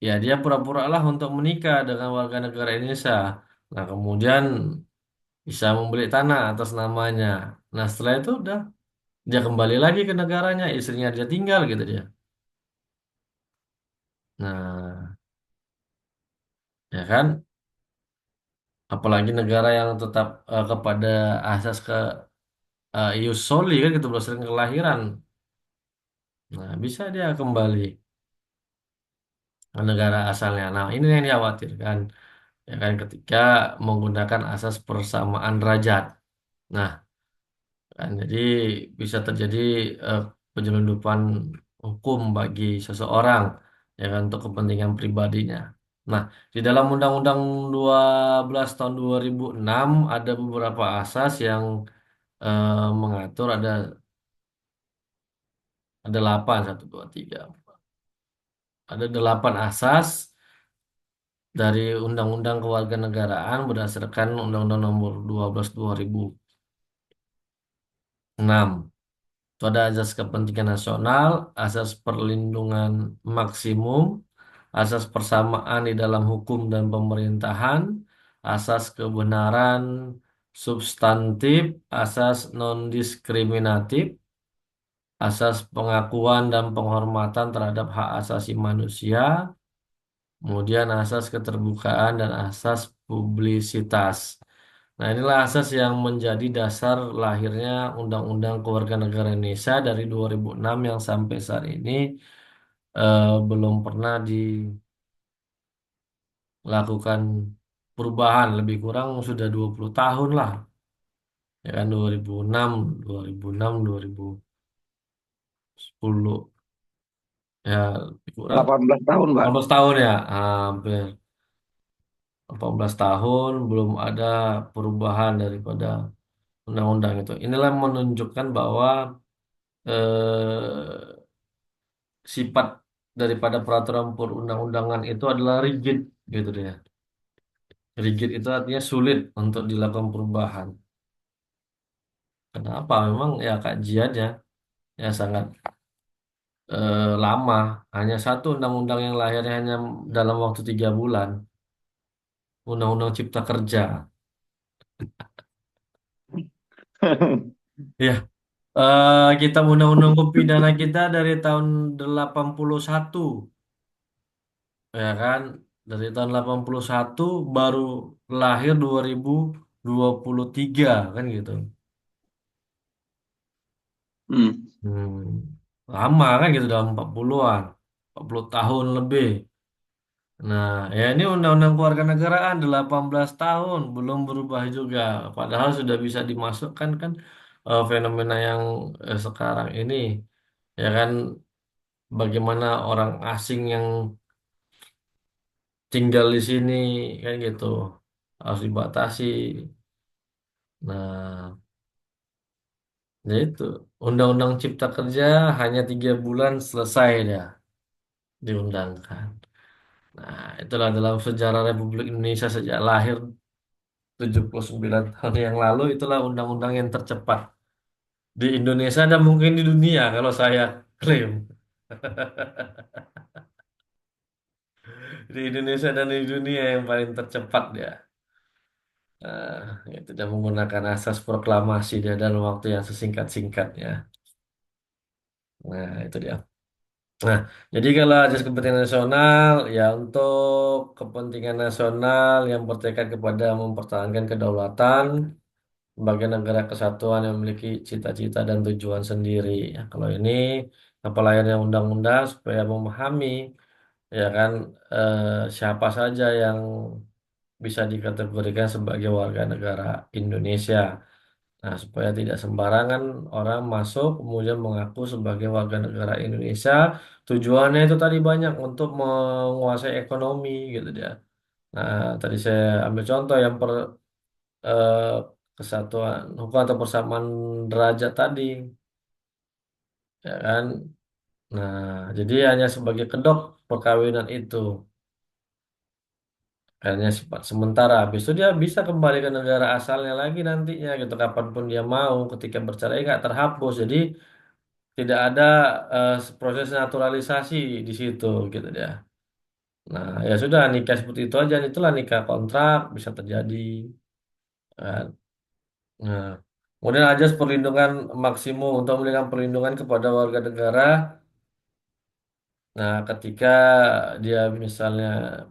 B: ya dia pura-pura lah untuk menikah dengan warga negara Indonesia. Nah, kemudian bisa membeli tanah atas namanya. Nah, setelah itu udah dia kembali lagi ke negaranya, istrinya dia tinggal gitu dia. Nah, ya kan? Apalagi negara yang tetap kepada asas ke ius soli kan gitu berdasarkan kelahiran. Nah, bisa dia kembali ke negara asalnya. Nah, ini yang dikhawatirkan ya kan ketika menggunakan asas persamaan derajat. Nah, kan jadi bisa terjadi eh, penyelundupan hukum bagi seseorang ya kan untuk kepentingan pribadinya. Nah, di dalam Undang-Undang 12 tahun 2006 ada beberapa asas yang mengatur ada 8 1 2 3 ada 8 asas dari Undang-Undang Kewarganegaraan berdasarkan Undang-Undang Nomor 12 2006. Itu ada asas kepentingan nasional, asas perlindungan maksimum, asas persamaan di dalam hukum dan pemerintahan, asas kebenaran substantif, asas non-diskriminatif, asas pengakuan dan penghormatan terhadap hak asasi manusia, kemudian asas keterbukaan dan asas publisitas. Nah, inilah asas yang menjadi dasar lahirnya Undang-Undang Kewarganegaraan Indonesia dari 2006 yang sampai saat ini belum pernah dilakukan perubahan. Lebih kurang sudah 20 tahun lah. Ya kan 2006, 2006, 2010. Ya, lebih kurang
A: 18 tahun, Pak.
B: 18 tahun ya, hampir 18 tahun belum ada perubahan daripada undang-undang itu. Inilah menunjukkan bahwa eh, sifat daripada peraturan perundang-undangan itu adalah rigid gitu deh. Rigid itu artinya sulit untuk dilakukan perubahan. Kenapa? Memang ya kajiannya ya sangat lama. Hanya satu undang-undang yang lahirnya hanya dalam waktu 3 bulan. Undang-undang Cipta Kerja. Ya, kita undang-undang hukum pidana kita dari tahun 81, ya kan? Dari tahun 81 baru lahir 2023 kan gitu.
A: Hmm.
B: Lama kan gitu dalam 40-an. 40 tahun lebih. Nah, ya ini Undang-Undang Kewarganegaraan 18 tahun belum berubah juga. Padahal sudah bisa dimasukkan kan fenomena yang sekarang ini ya kan bagaimana orang asing yang tinggal di sini kan gitu harus dibatasi. Nah, ya itu Undang-Undang Cipta Kerja hanya 3 bulan selesai dia diundangkan. Nah, itulah dalam sejarah Republik Indonesia sejak lahir 79 tahun yang lalu itulah undang-undang yang tercepat di Indonesia dan mungkin di dunia kalau saya klaim. Di Indonesia dan di dunia yang paling tercepat dia. Itu dan menggunakan asas proklamasi dia dalam waktu yang sesingkat-singkatnya. Nah, itu dia. Nah, jadi kalau asas kepentingan nasional, ya untuk kepentingan nasional yang bertekad kepada mempertahankan kedaulatan sebagai negara kesatuan yang memiliki cita-cita dan tujuan sendiri. Ya, kalau ini apa layarnya undang-undang supaya memahami, ya kan, eh, siapa saja yang bisa dikategorikan sebagai warga negara Indonesia. Nah, supaya tidak sembarangan orang masuk kemudian mengaku sebagai warga negara Indonesia. Tujuannya itu tadi banyak untuk menguasai ekonomi gitu dia. Nah, tadi saya ambil contoh yang eh, kesatuan hukum atau persamaan derajat tadi, ya kan? Nah, jadi hanya sebagai kedok perkawinan itu. Hanya sifat sementara. Habis itu dia bisa kembali ke negara asalnya lagi nantinya gitu kapanpun dia mau ketika bercerai nggak terhapus. Jadi tidak ada proses naturalisasi di situ gitu dia. Nah, ya sudah nikah seperti itu aja. Itulah nikah kontrak bisa terjadi. Kan. Nah, kemudian ajas perlindungan maksimum untuk memberikan perlindungan kepada warga negara. Nah, ketika dia misalnya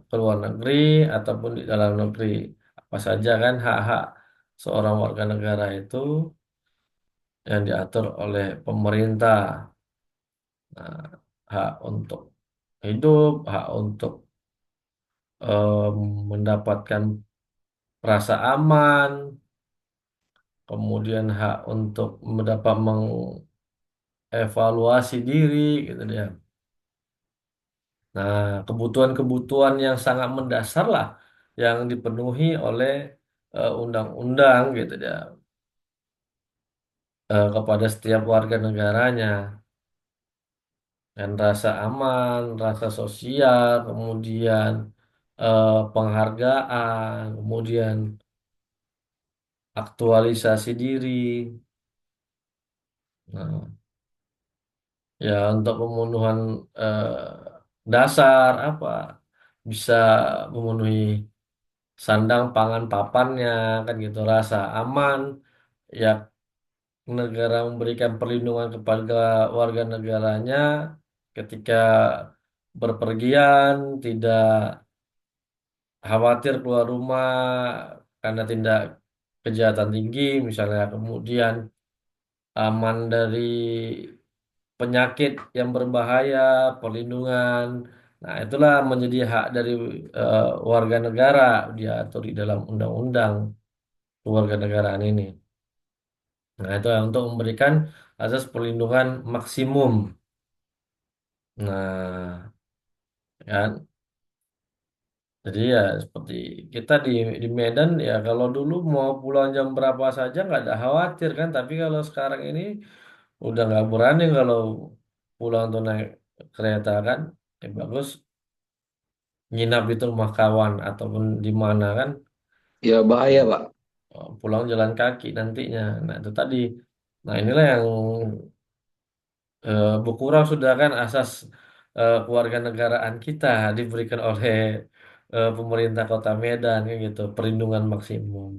B: ke luar negeri ataupun di dalam negeri, apa saja kan hak-hak seorang warga negara itu yang diatur oleh pemerintah. Nah, hak untuk hidup, hak untuk em, mendapatkan rasa aman, kemudian hak untuk mendapat mengevaluasi diri, gitu dia. Nah, kebutuhan-kebutuhan yang sangat mendasar lah yang dipenuhi oleh undang-undang gitu dia kepada setiap warga negaranya. Dan rasa aman, rasa sosial, kemudian penghargaan, kemudian aktualisasi diri. Nah, ya untuk pemenuhan dasar apa bisa memenuhi sandang, pangan, papannya kan gitu, rasa aman, ya negara memberikan perlindungan kepada warga negaranya ketika berpergian, tidak khawatir keluar rumah karena tindak kejahatan tinggi misalnya, kemudian aman dari penyakit yang berbahaya, perlindungan. Nah, itulah menjadi hak dari eh, warga negara, diatur di dalam undang-undang kewarganegaraan ini. Nah, itu untuk memberikan asas perlindungan maksimum. Nah, kan. Jadi ya seperti kita di Medan ya kalau dulu mau pulang jam berapa saja nggak ada khawatir kan. Tapi kalau sekarang ini udah nggak berani kalau pulang tuh naik kereta kan. Ya bagus nginap di rumah kawan ataupun di mana kan.
A: Ya bahaya, Pak.
B: Pulang jalan kaki nantinya. Nah itu tadi. Nah inilah yang berkurang sudah kan asas kewarganegaraan kita diberikan oleh pemerintah Kota Medan kan gitu, perlindungan maksimum.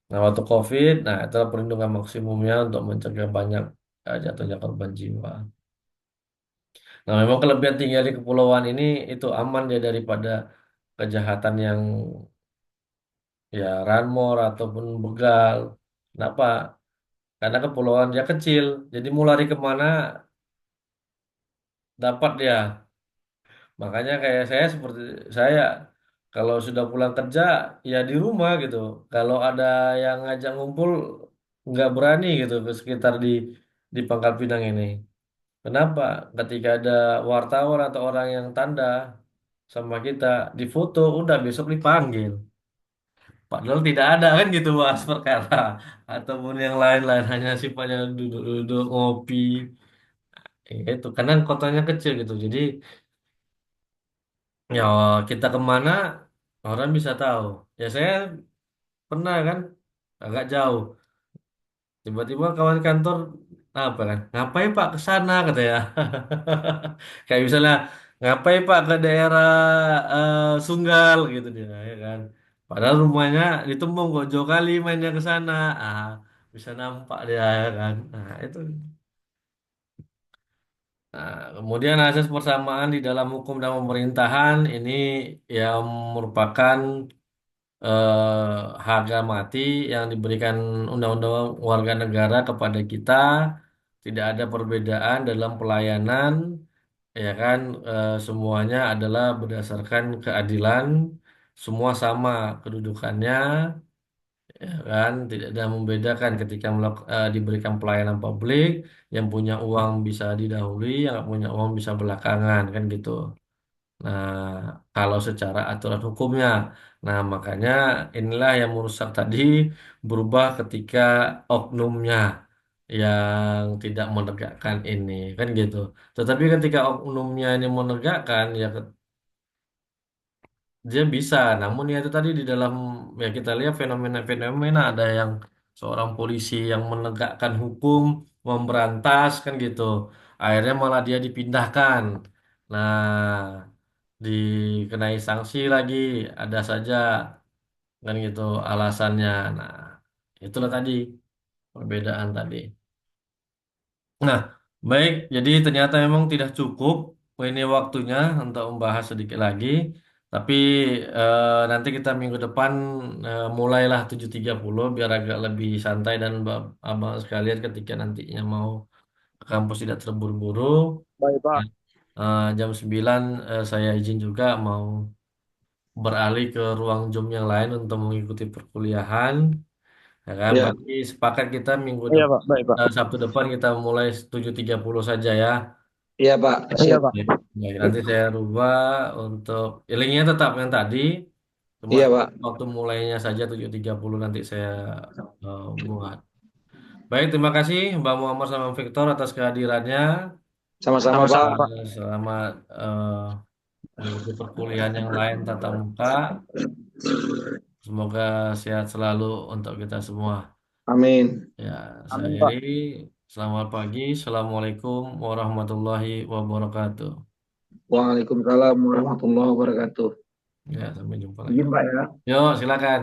B: Nah, waktu COVID, nah itulah perlindungan maksimumnya untuk mencegah banyak jatuhnya korban jiwa. Nah, memang kelebihan tinggal di kepulauan ini itu aman ya daripada kejahatan yang ya ranmor ataupun begal. Kenapa? Karena kepulauan dia kecil, jadi mau lari kemana dapat dia. Makanya kayak saya seperti saya kalau sudah pulang kerja ya di rumah gitu. Kalau ada yang ngajak ngumpul nggak berani gitu ke sekitar di Pangkal Pinang ini. Kenapa? Ketika ada wartawan atau orang yang tanda sama kita difoto, udah besok dipanggil. Padahal tidak ada kan gitu bahas perkara ataupun yang lain-lain hanya sifatnya duduk-duduk ngopi. Itu karena kotanya kecil gitu. Jadi ya kita kemana orang bisa tahu. Ya saya pernah kan agak jauh. Tiba-tiba kawan kantor apa kan? Ngapain Pak ke sana kata ya. Kayak misalnya ngapain Pak ke daerah Sunggal gitu dia ya kan. Padahal rumahnya di Tembong kok jauh kali mainnya ke sana. Ah, bisa nampak dia ya kan. Nah, itu. Nah, kemudian asas persamaan di dalam hukum dan pemerintahan ini yang merupakan harga mati yang diberikan undang-undang warga negara kepada kita, tidak ada perbedaan dalam pelayanan, ya kan. Semuanya adalah berdasarkan keadilan, semua sama kedudukannya, ya kan, tidak ada membedakan ketika diberikan pelayanan publik, yang punya uang bisa didahului, yang nggak punya uang bisa belakangan, kan gitu. Nah, kalau secara aturan hukumnya, nah makanya inilah yang merusak tadi berubah ketika oknumnya yang tidak menegakkan ini, kan gitu. Tetapi ketika oknumnya ini menegakkan, ya dia bisa. Namun ya itu tadi di dalam ya kita lihat fenomena-fenomena ada yang seorang polisi yang menegakkan hukum, memberantas kan gitu. Akhirnya malah dia dipindahkan. Nah, dikenai sanksi lagi ada saja kan gitu alasannya. Nah, itulah tadi perbedaan tadi. Nah, baik, jadi ternyata memang tidak cukup ini waktunya untuk membahas sedikit lagi, Tapi nanti kita minggu depan mulailah 7.30 biar agak lebih santai dan abang sekalian ketika nantinya mau ke kampus tidak terburu-buru.
C: Baik, Pak.
B: Jam 9 saya izin juga mau beralih ke ruang Zoom yang lain untuk mengikuti perkuliahan. Ya kan,
A: Ya,
B: berarti sepakat kita minggu
C: Iya,
B: depan,
C: Pak. Baik, Pak.
B: Sabtu depan kita mulai 7.30 saja ya.
A: iya Pak,
C: Iya,
A: siap.
C: Pak.
B: Baik, baik. Nanti saya rubah untuk linknya tetap yang tadi. Cuma
A: Iya Pak,
B: waktu mulainya saja 7.30 nanti saya buat. Baik, terima kasih Mbak Muhammad sama Victor atas kehadirannya.
A: sama-sama Pak.
C: Sama-sama, Pak.
B: Selamat mengikuti perkuliahan yang lain tatap muka. Semoga sehat selalu untuk kita semua.
A: Amin.
B: Ya, saya
C: Amin,
B: Eri.
C: Pak.
B: Selamat pagi. Assalamualaikum warahmatullahi wabarakatuh.
A: Waalaikumsalam warahmatullahi wabarakatuh.
B: Ya, sampai jumpa lagi.
A: Izin Pak ya.
B: Yuk, silakan.